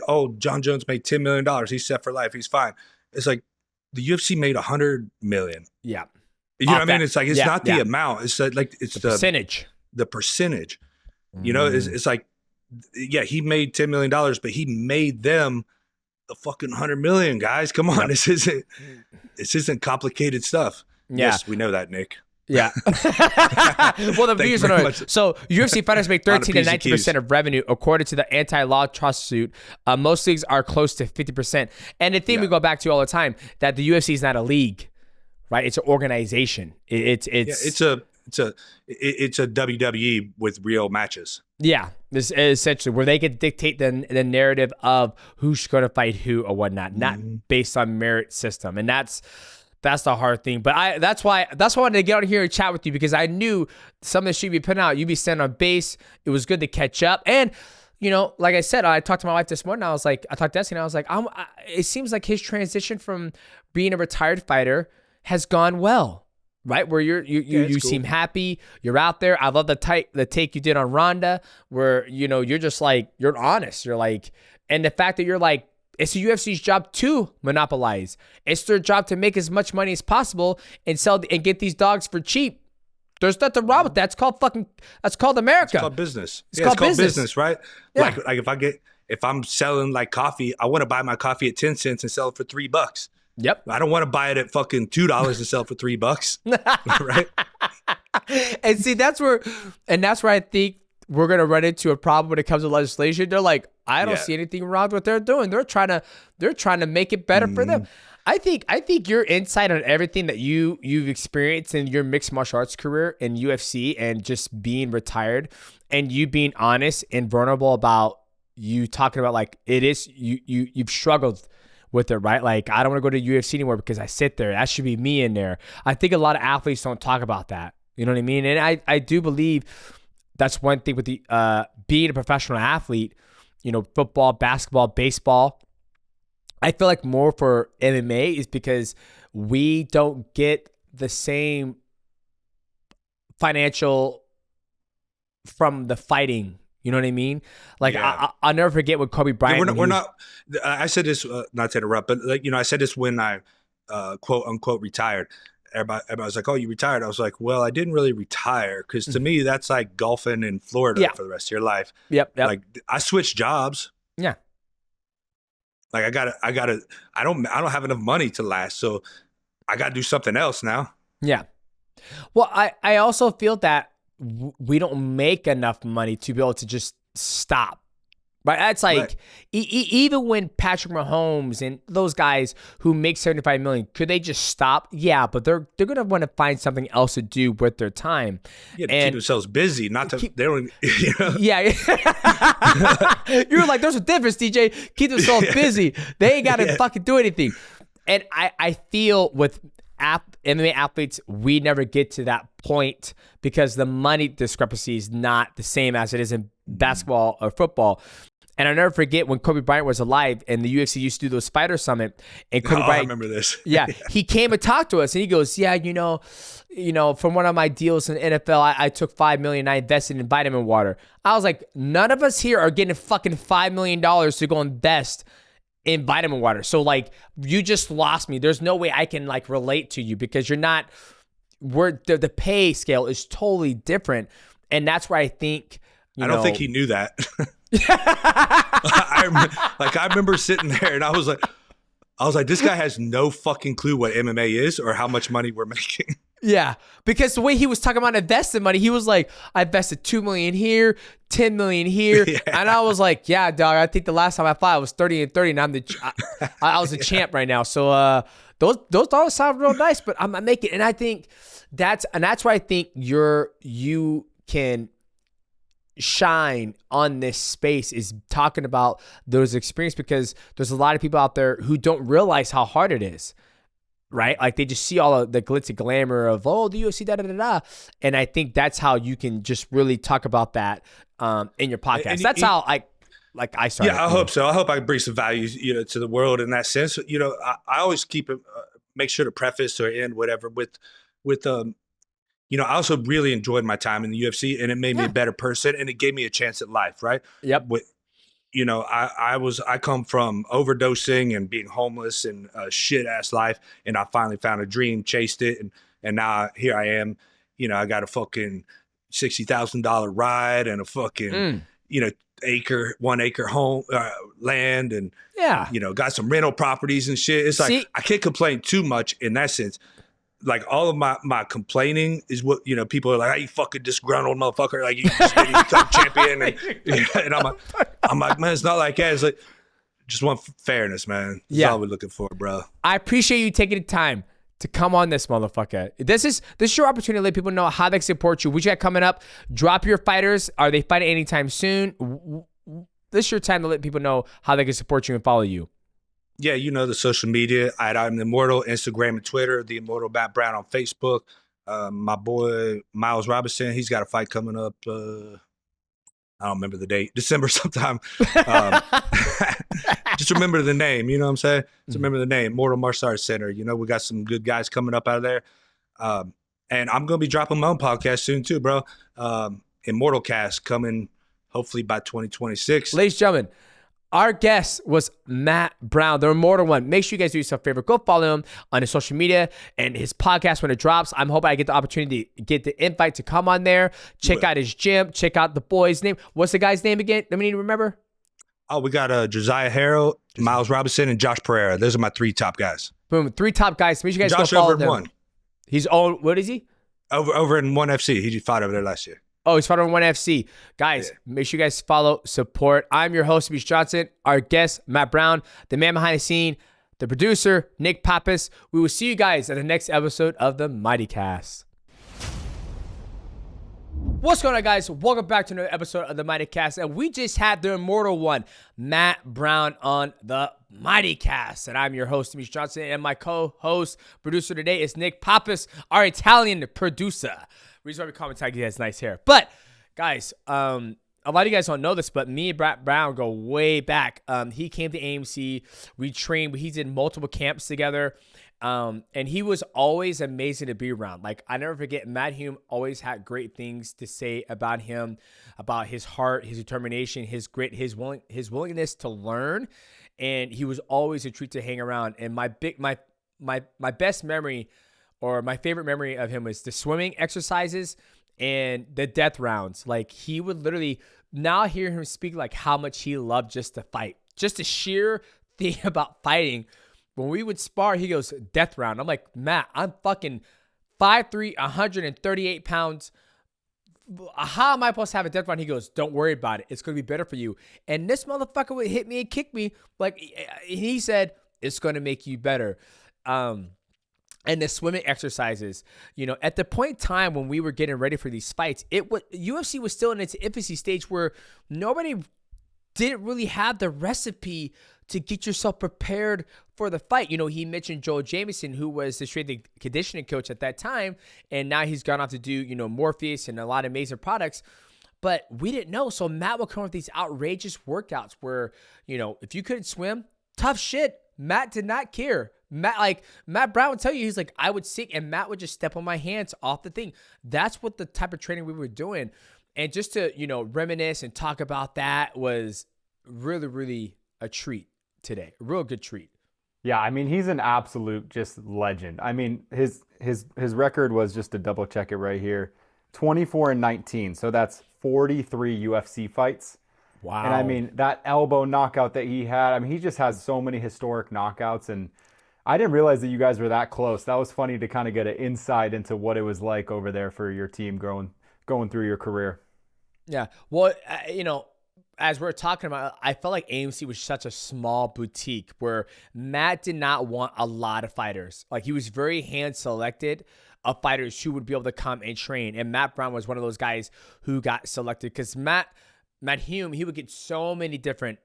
oh, John Jones made $10 million. He's set for life. He's fine. It's like the UFC made $100 million. Yeah. You know what I mean? It's like, it's not the amount. It's like, it's the percentage. The percentage, it's like, he made $10 million, but he made them the fucking 100 million, guys. Come on. This isn't complicated stuff. Yeah. Yes, we know that, Nick. Yeah. Well, the views are so UFC fighters make 13 to 19% of revenue according to the anti-law trust suit. Most leagues are close to 50%. And the thing we go back to all the time that the UFC is not a league, right? It's an organization. It's a WWE with real matches. Yeah, this is essentially where they can dictate the narrative of who's going to fight who or whatnot, not based on merit system, and that's the hard thing. But that's why I wanted to get on here and chat with you, because I knew some of the shit you'd be putting out, you'd be standing on base. It was good to catch up. And, you know, like I said, I talked to my wife this morning. I talked to Destiny, and I was like, it seems like his transition from being a retired fighter has gone well, right? Where you cool. Seem happy. You're out there. I love the take you did on Ronda, where, you know, you're just like, you're honest. You're like, and the fact that you're like, it's the UFC's job to monopolize. It's their job to make as much money as possible and sell and get these dogs for cheap. There's nothing wrong with that. It's called America. It's called business. It's called business, right? Yeah. Like if I'm selling like coffee, I want to buy my coffee at 10 cents and sell it for $3. Yep. I don't want to buy it at fucking $2 and sell it for $3. Right? And see, that's where I think we're going to run into a problem when it comes to legislation. They're like, I don't see anything wrong with what they're doing. They're trying to make it better for them. I think your insight on everything that you've experienced in your mixed martial arts career in UFC and just being retired, and you being honest and vulnerable about you talking about like it is you've struggled with it, right? Like, I don't want to go to UFC anymore because I sit there. That should be me in there. I think a lot of athletes don't talk about that. You know what I mean? And I do believe that's one thing with the being a professional athlete, you know, football, basketball, baseball. I feel like more for MMA is because we don't get the same financial from the fighting. You know what I mean? Like, I'll never forget when Kobe Bryant. We're not. I said this, not to interrupt, but like, you know, I said this when I quote unquote retired. Everybody was like, "Oh, you retired?" I was like, "Well, I didn't really retire, because to me that's like golfing in Florida for the rest of your life." Yep. Like, I switched jobs. Yeah. Like, I don't have enough money to last, so I got to do something else now. Yeah. Well, I also feel that we don't make enough money to be able to just stop. Right? That's like, even when Patrick Mahomes and those guys who make $75 million, could they just stop? Yeah, but they're going to want to find something else to do with their time. Yeah, to keep themselves busy, not to, they don't, you know? Yeah. You're like, there's a difference, DJ. Keep themselves busy. They ain't got to fucking do anything. And I feel with MMA athletes, we never get to that point because the money discrepancy is not the same as it is in basketball or football. And I'll never forget when Kobe Bryant was alive and the UFC used to do those Spider Summit. And Kobe Bryant, I remember this. Yeah, he came and talked to us, and he goes, "Yeah, you know, from one of my deals in the NFL, I took $5 million. I invested in vitamin water." I was like, none of us here are getting fucking $5 million to go invest in vitamin water. So like, you just lost me. There's no way I can like relate to you because you're not. The pay scale is totally different, and that's where I think. I don't think he knew that. I remember sitting there and I was like, this guy has no fucking clue what MMA is or how much money we're making. Yeah, because the way he was talking about investing money, he was like, I invested $2 million here, $10 million here, and I was like, yeah, dog. I think the last time I fought, I was 30-30, and I was a champ right now. So those dollars sound real nice, but I'm making, and I think that's why I think you can shine on this space is talking about those experiences, because there's a lot of people out there who don't realize how hard it is, right? Like, they just see all of the glitz and glamour of, oh, the UFC, da-da-da-da. And I think that's how you can just really talk about that in your podcast. And that's how I started. Yeah, I hope so. I hope I bring some value, to the world in that sense. I always keep it, make sure to preface or end whatever with I also really enjoyed my time in the UFC, and it made me a better person, and it gave me a chance at life, right? Yep. I come from overdosing and being homeless and a shit ass life, and I finally found a dream, chased it, and now here I am. I got a fucking $60,000 ride and a fucking 1 acre home land, and got some rental properties and shit. It's like I can't complain too much in that sense. like all of my complaining is what, you know, people are like, "Hey, you fucking disgruntled motherfucker. Like you just didn't become champion." And I'm like, man, it's not like that. It's like, just want fairness, man. That's all we're looking for, bro. I appreciate you taking the time to come on this motherfucker. This is your opportunity to let people know how they can support you. What you got coming up? Drop your fighters. Are they fighting anytime soon? This is your time to let people know how they can support you and follow you. Yeah, you know the social media. I'm the Immortal, Instagram and Twitter. The Immortal Matt Brown on Facebook. My boy Miles Robinson, he's got a fight coming up. I don't remember the date. December sometime. Just remember the name. You know what I'm saying? Just remember the name. Immortal Martial Arts Center. You know, we got some good guys coming up out of there. And I'm going to be dropping my own podcast soon too, bro. Immortal Cast coming hopefully by 2026. Ladies and gentlemen, our guest was Matt Brown, the Immortal One. Make sure you guys do yourself a favor. Go follow him on his social media and his podcast when it drops. I'm hoping I get the opportunity to get the invite to come on there. Check out his gym. Check out the boy's name. What's the guy's name again? Let me need to remember. Oh, we got Josiah Harrell, Miles Robinson, and Josh Pereira. Those are my 3 top guys. Boom, 3 top guys. Make sure you guys Josh go follow over him. 1. He's on, what is he? Over in 1 FC. He just fought over there last year. Oh, he's fighting on 1FC. Guys, make sure you guys follow, support. I'm your host, Demetrious Johnson. Our guest, Matt Brown, the man behind the scene, the producer, Nick Pappas. We will see you guys at the next episode of the MightyCast. What's going on, guys? Welcome back to another episode of the MightyCast. And we just had the Immortal One, Matt Brown, on the MightyCast. And I'm your host, Demetrious Johnson. And my co-host, producer today is Nick Pappas, our Italian producer. Reason why we call him Italian, he has nice hair. But, guys, a lot of you guys don't know this, but me and Matt Brown go way back. He came to AMC. We trained. He did multiple camps together. And he was always amazing to be around. Like, I never forget, Matt Hume always had great things to say about him, about his heart, his determination, his grit, his willingness to learn. And he was always a treat to hang around. And my best memory, or my favorite memory of him, was the swimming exercises and the death rounds. Like, he would literally, now I hear him speak like how much he loved just to fight. Just the sheer thing about fighting. When we would spar, he goes, death round. I'm like, Matt, I'm fucking 5'3", 138 pounds. How am I supposed to have a death round? He goes, don't worry about it. It's going to be better for you. And this motherfucker would hit me and kick me. Like, he said, it's going to make you better. And the swimming exercises, you know, at the point in time when we were getting ready for these fights, UFC was still in its infancy stage where nobody didn't really have the recipe to get yourself prepared for the fight. You know, he mentioned Joel Jamieson, who was the strength and conditioning coach at that time, and now he's gone off to do, you know, Morpheus and a lot of amazing products. But we didn't know. So Matt would come up with these outrageous workouts where, you know, if you couldn't swim, tough shit. Matt did not care. Matt Brown would tell you, he's like, I would sink and Matt would just step on my hands off the thing. That's what the type of training we were doing. And just to, you know, reminisce and talk about that was really, really a treat today. A real good treat. Yeah, I mean, he's an absolute just legend. I mean, his record was, just to double check it right here, 24-19. So that's 43 UFC fights. Wow. And I mean, that elbow knockout that he had, I mean, he just has so many historic knockouts. And I didn't realize that you guys were that close. That was funny to kind of get an insight into what it was like over there for your team going through your career. Yeah. Well, you know, as we're talking about, I felt like AMC was such a small boutique where Matt did not want a lot of fighters. Like, he was very hand selected of fighters who would be able to come and train. And Matt Brown was one of those guys who got selected because Matt Hume, he would get so many different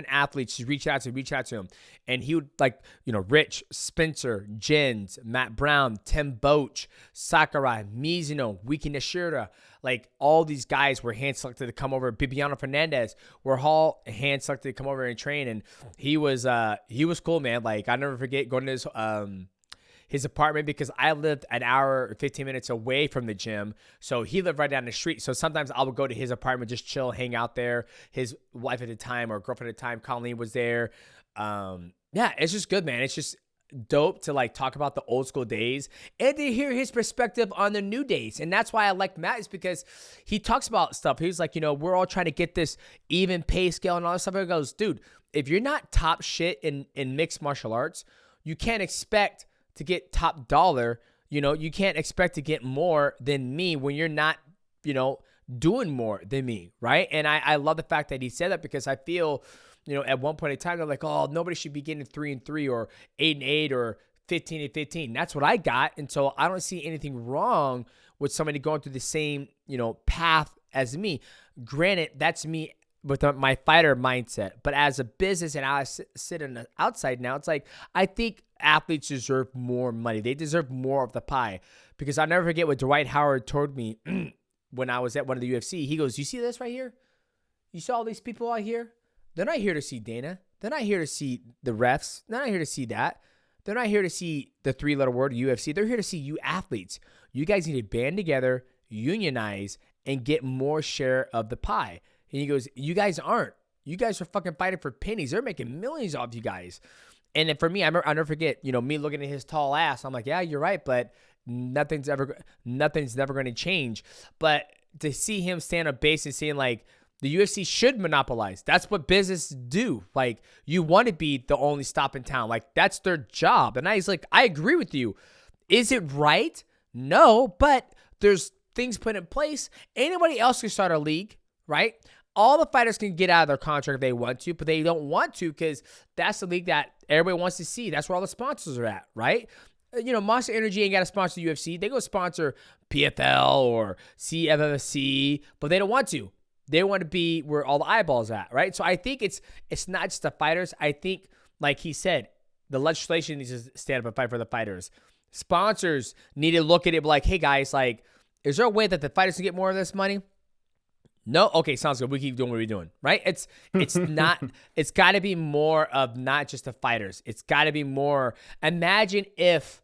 athletes to reach out to him. And he would, like, you know, Rich, Spencer, Jens, Matt Brown, Tim Boach, Sakurai, Mizuno, Wiki Nishida, like, all these guys were hand selected to come over. Bibiano Fernandez were all hand selected to come over and train. And he was cool, man. Like, I never forget going to his apartment, because I lived an hour or 15 minutes away from the gym. So he lived right down the street. So sometimes I would go to his apartment, just chill, hang out there. His wife at the time, or girlfriend at the time, Colleen, was there. Yeah, it's just good, man. It's just dope to, like, talk about the old school days and to hear his perspective on the new days. And that's why I like Matt, is because he talks about stuff. He's like, you know, we're all trying to get this even pay scale and all this stuff. He goes, dude, if you're not top shit in mixed martial arts, you can't expect to get top dollar. You know, you can't expect to get more than me when you're not, you know, doing more than me, right? And I love the fact that he said that, because I feel, you know, at one point in time, they're like, oh, nobody should be getting 3-3 or 8-8 or 15-15. That's what I got. And so I don't see anything wrong with somebody going through the same, you know, path as me. Granted, that's me with my fighter mindset. But as a business, and I sit on the outside now, it's like, I think athletes deserve more money. They deserve more of the pie. Because I'll never forget what Dwight Howard told me when I was at one of the UFC. He goes, you see this right here? You saw all these people out here? They're not here to see Dana. They're not here to see the refs. They're not here to see that. They're not here to see the three-letter word UFC. They're here to see you athletes. You guys need to band together, unionize, and get more share of the pie. And he goes, you guys aren't. You guys are fucking fighting for pennies. They're making millions off you guys. And then for me, I'll never forget, you know, me looking at his tall ass. I'm like, yeah, you're right, but nothing's never going to change. But to see him stand up base and saying, like, the UFC should monopolize. That's what business do. Like, you want to be the only stop in town. Like, that's their job. And he's like, I agree with you. Is it right? No, but there's things put in place. Anybody else can start a league, right? All the fighters can get out of their contract if they want to, but they don't want to because that's the league that everybody wants to see. That's where all the sponsors are at, right? You know, Monster Energy ain't got to sponsor the UFC. They go sponsor PFL or CFFC, but they don't want to. They want to be where all the eyeballs are at, right? So I think it's not just the fighters. I think, like he said, the legislation needs to stand up and fight for the fighters. Sponsors need to look at it like, hey, guys, like, is there a way that the fighters can get more of this money? No? Okay, sounds good. We keep doing what we're doing, right? It's not, it's got to be more of not just the fighters. It's got to be more. Imagine if,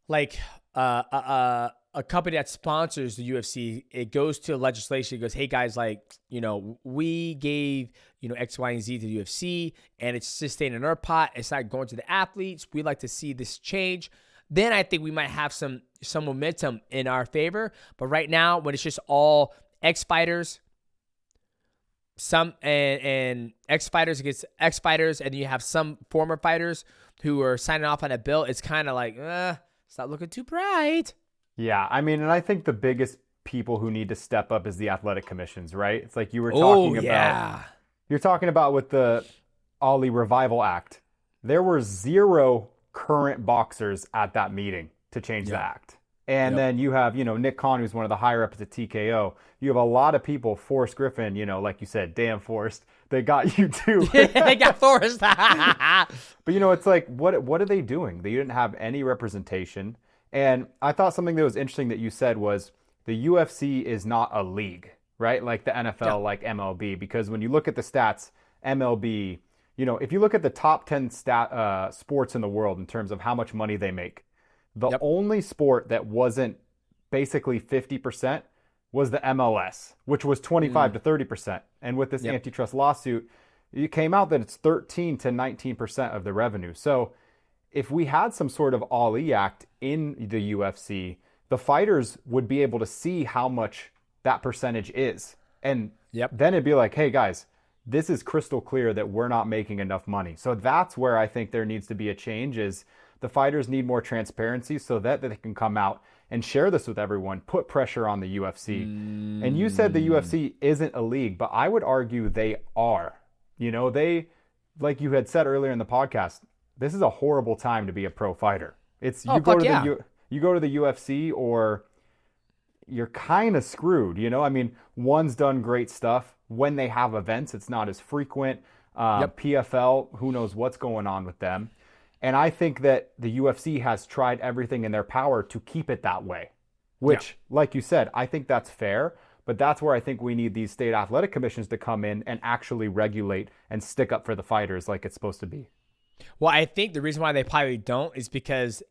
like, a company that sponsors the UFC, it goes to legislation, it goes, hey guys, like, you know, we gave, you know, X, Y, and Z to the UFC, and it's just staying in our pot. It's not going to the athletes. We'd like to see this change. Then I think we might have some momentum in our favor. But right now, when it's just all ex-fighters, and ex-fighters against ex-fighters, and you have some former fighters who are signing off on a bill, it's kind of like, it's not looking too bright. Yeah, I mean, and I think the biggest people who need to step up is the athletic commissions, right? It's like you were talking about. You're talking about with the Ali Revival Act. There were 0 current boxers at that meeting to change the act. And then you have, you know, Nick Khan, who's one of the higher ups at TKO. You have a lot of people, Forrest Griffin, you know, like you said, damn Forrest, they got you too. They got Forrest. But, you know, it's like, what are they doing? They didn't have any representation. And I thought something that was interesting that you said was the UFC is not a league, right? Like the NFL, like MLB, because when you look at the stats, MLB, you know, if you look at the top 10 sports in the world in terms of how much money they make, the only sport that wasn't basically 50% was the MLS, which was 25 to 30%. And with this antitrust lawsuit, it came out that it's 13 to 19% of the revenue. So if we had some sort of Ali Act in the UFC, the fighters would be able to see how much that percentage is. And then it'd be like, hey, guys, this is crystal clear that we're not making enough money. So that's where I think there needs to be a change is the fighters need more transparency so that they can come out and share this with everyone, put pressure on the UFC. And you said the UFC isn't a league, but I would argue they are. You know, they, like you had said earlier in the podcast, this is a horrible time to be a pro fighter. It's you go to the UFC or you're kind of screwed, you know? I mean, one's done great stuff. When they have events, it's not as frequent. PFL, who knows what's going on with them. And I think that the UFC has tried everything in their power to keep it that way, which, like you said, I think that's fair. But that's where I think we need these state athletic commissions to come in and actually regulate and stick up for the fighters like it's supposed to be. Well, I think the reason why they probably don't is because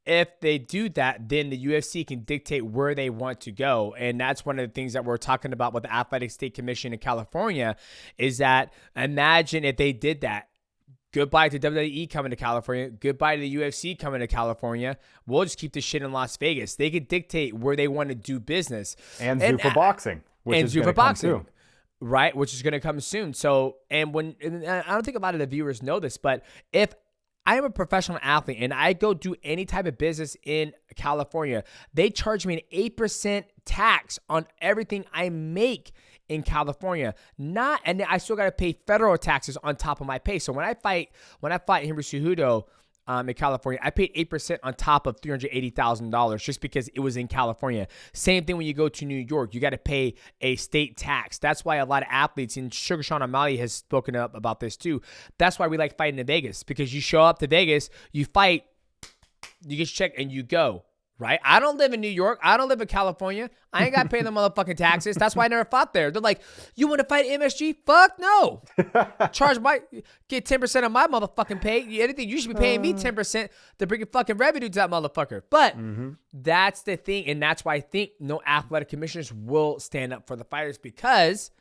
if they do that, then the UFC can dictate where they want to go. And that's one of the things that we're talking about with the Athletic State Commission in California is that imagine if they did that. Goodbye to WWE coming to California. Goodbye to the UFC coming to California. We'll just keep this shit in Las Vegas. They could dictate where they want to do business. And Zuffa Boxing, which is going to come soon. Right, which is going to come soon. So, and I don't think a lot of the viewers know this, but if I am a professional athlete and I go do any type of business in California. They charge me an 8% tax on everything I make in California. And then I still got to pay federal taxes on top of my pay. So when I fight Henry Cejudo in California, I paid 8% on top of $380,000 just because it was in California. Same thing when you go to New York, you got to pay a state tax. That's why a lot of athletes, and Sugar Sean O'Malley has spoken up about this too. That's why we like fighting in Vegas, because you show up to Vegas, you fight, you get checked, and you go. Right? I don't live in New York. I don't live in California. I ain't got to pay the motherfucking taxes. That's why I never fought there. They're like, you want to fight MSG? Fuck no. Get 10% of my motherfucking pay. Anything, you should be paying me 10% to bring your fucking revenue to that motherfucker. But that's the thing. And that's why I think no athletic commissioners will stand up for the fighters, because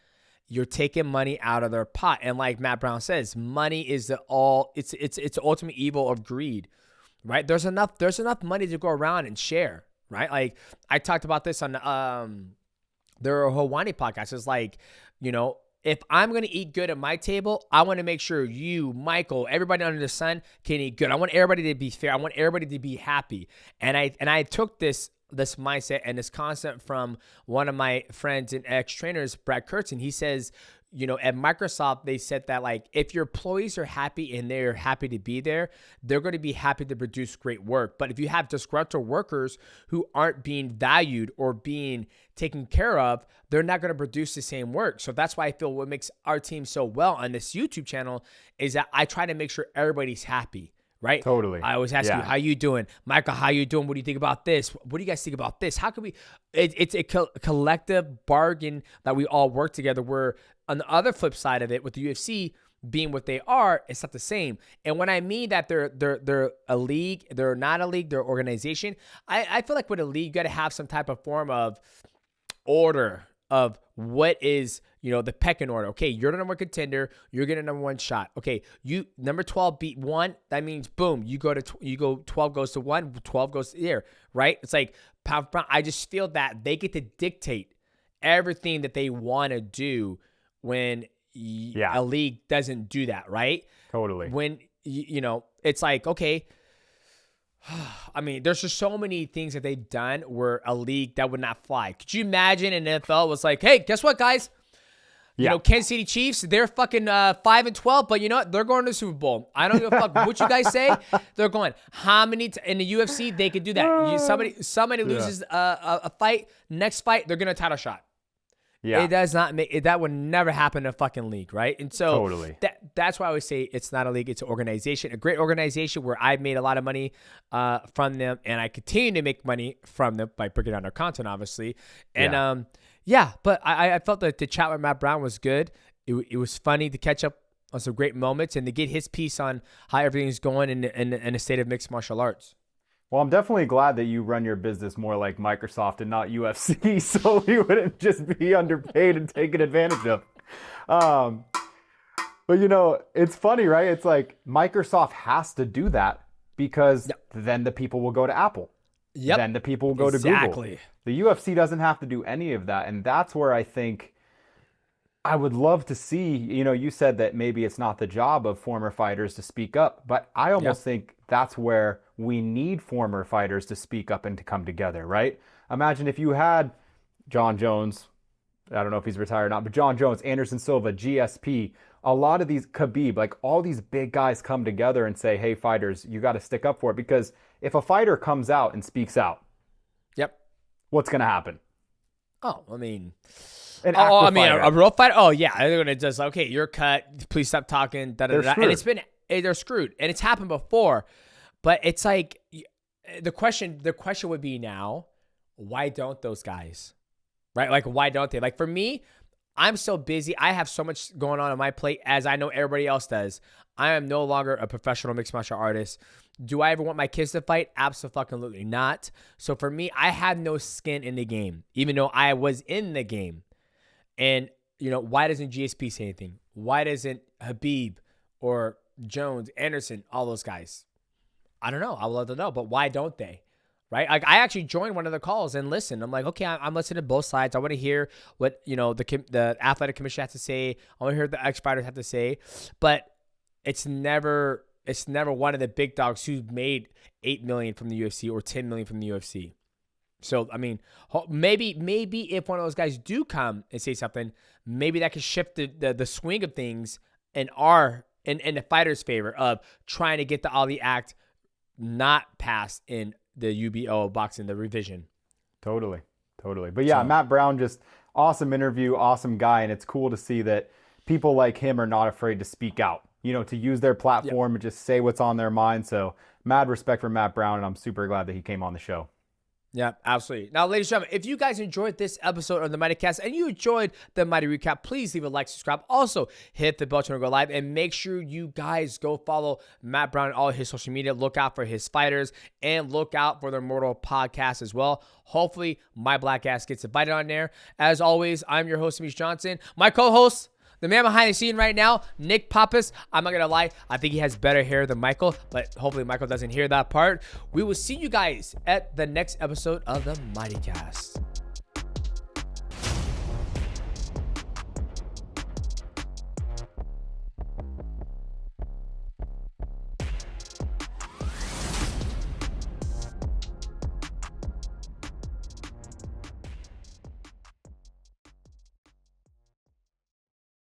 you're taking money out of their pot. And like Matt Brown says, money is it's the ultimate evil of greed. Right? There's enough money to go around and share, right? Like I talked about this on their Hawaii podcast. It's like, if I'm going to eat good at my table, I want to make sure you, Michael, everybody under the sun can eat good. I want everybody to be fair. I want everybody to be happy. And I took this mindset and this concept from one of my friends and ex-trainers, Brad Kurtzen. He says, at Microsoft, they said that like if your employees are happy and they're happy to be there, they're going to be happy to produce great work. But if you have disgruntled workers who aren't being valued or being taken care of, they're not going to produce the same work. So that's why I feel what makes our team so well on this YouTube channel is that I try to make sure everybody's happy. Right? Totally. I always ask you, how you doing? Michael, how you doing? What do you think about this? What do you guys think about this? How can we, it's a collective bargain that we all work together, where on the other flip side of it, with the UFC being what they are, it's not the same. And when I mean that they're a league, they're not a league, they're an organization, I feel like with a league, you got to have some type of form of order of what is, the pecking order. Okay, you're the number one contender. You're getting a number one shot. Okay, you number 12 beat 1. That means boom, you go 12 goes to 1, 12 goes to there, right? It's like pound for pound. I just feel that they get to dictate everything that they want to do when a league doesn't do that, right? Totally. When it's like, okay, I mean, there's just so many things that they've done where a league that would not fly. Could you imagine an NFL was like, hey, guess what, guys? Kansas City Chiefs, they're fucking 5-12, but you know what? They're going to the Super Bowl. I don't give a fuck what you guys say. They're going. How many in the UFC they could do that? Somebody loses a fight. Next fight, they're gonna title shot. Yeah, it does not make that would never happen in a fucking league, right? And so totally. That's why I always say it's not a league, it's an organization, a great organization where I've made a lot of money from them, and I continue to make money from them by breaking down their content, obviously. And but I felt that the chat with Matt Brown was good. It was funny to catch up on some great moments and to get his piece on how everything's going in a state of mixed martial arts. Well, I'm definitely glad that you run your business more like Microsoft and not UFC, so we wouldn't just be underpaid and taken advantage of. But it's funny, right? It's like Microsoft has to do that because then the people will go to Apple. Yep. Then the people will go to Google. The UFC doesn't have to do any of that, and that's where I think I would love to see, you said that maybe it's not the job of former fighters to speak up, but I almost think that's where we need former fighters to speak up and to come together, right? Imagine if you had John Jones, I don't know if he's retired or not, but John Jones, Anderson Silva, GSP, a lot of these, Khabib, like all these big guys come together and say, hey, fighters, you got to stick up for it. Because if a fighter comes out and speaks out, what's going to happen? Oh, I mean... a real fighter? Oh, yeah. They're going to just, okay, you're cut. Please stop talking. And they're screwed. And it's happened before. But it's like, the question would be now, why don't those guys? Right? Like, why don't they? Like, for me, I'm so busy. I have so much going on my plate, as I know everybody else does. I am no longer a professional mixed martial artist. Do I ever want my kids to fight? Absolutely not. So for me, I have no skin in the game, even though I was in the game. And, why doesn't GSP say anything? Why doesn't Khabib or Jones, Anderson, all those guys? I don't know. I would love to know, but why don't they? Right? Like, I actually joined one of the calls and listened. I'm like, okay, I'm listening to both sides. I want to hear what, the athletic commission has to say. I want to hear what the ex-fighters have to say. But it's never It's never one of the big dogs who made 8 million from the UFC or 10 million from the UFC. So, I mean, maybe if one of those guys do come and say something, maybe that could shift the swing of things in the fighter's favor of trying to get the Ali Act not passed in the UBO boxing, the revision. Totally. But yeah, Matt Brown, just awesome interview, awesome guy, and it's cool to see that people like him are not afraid to speak out, to use their platform and just say what's on their mind. So mad respect for Matt Brown, and I'm super glad that he came on the show. Yeah, absolutely. Now, ladies and gentlemen, if you guys enjoyed this episode of the MightyCast and you enjoyed the Mighty Recap, please leave a like, subscribe. Also, hit the bell to go live, and make sure you guys go follow Matt Brown on all his social media. Look out for his fighters and look out for the Immortal podcast as well. Hopefully, my black ass gets invited on there. As always, I'm your host, Demetrious Johnson. My co-host, the man behind the scene right now, Nick Pappas. I'm not going to lie. I think he has better hair than Michael, but hopefully Michael doesn't hear that part. We will see you guys at the next episode of the MightyCast.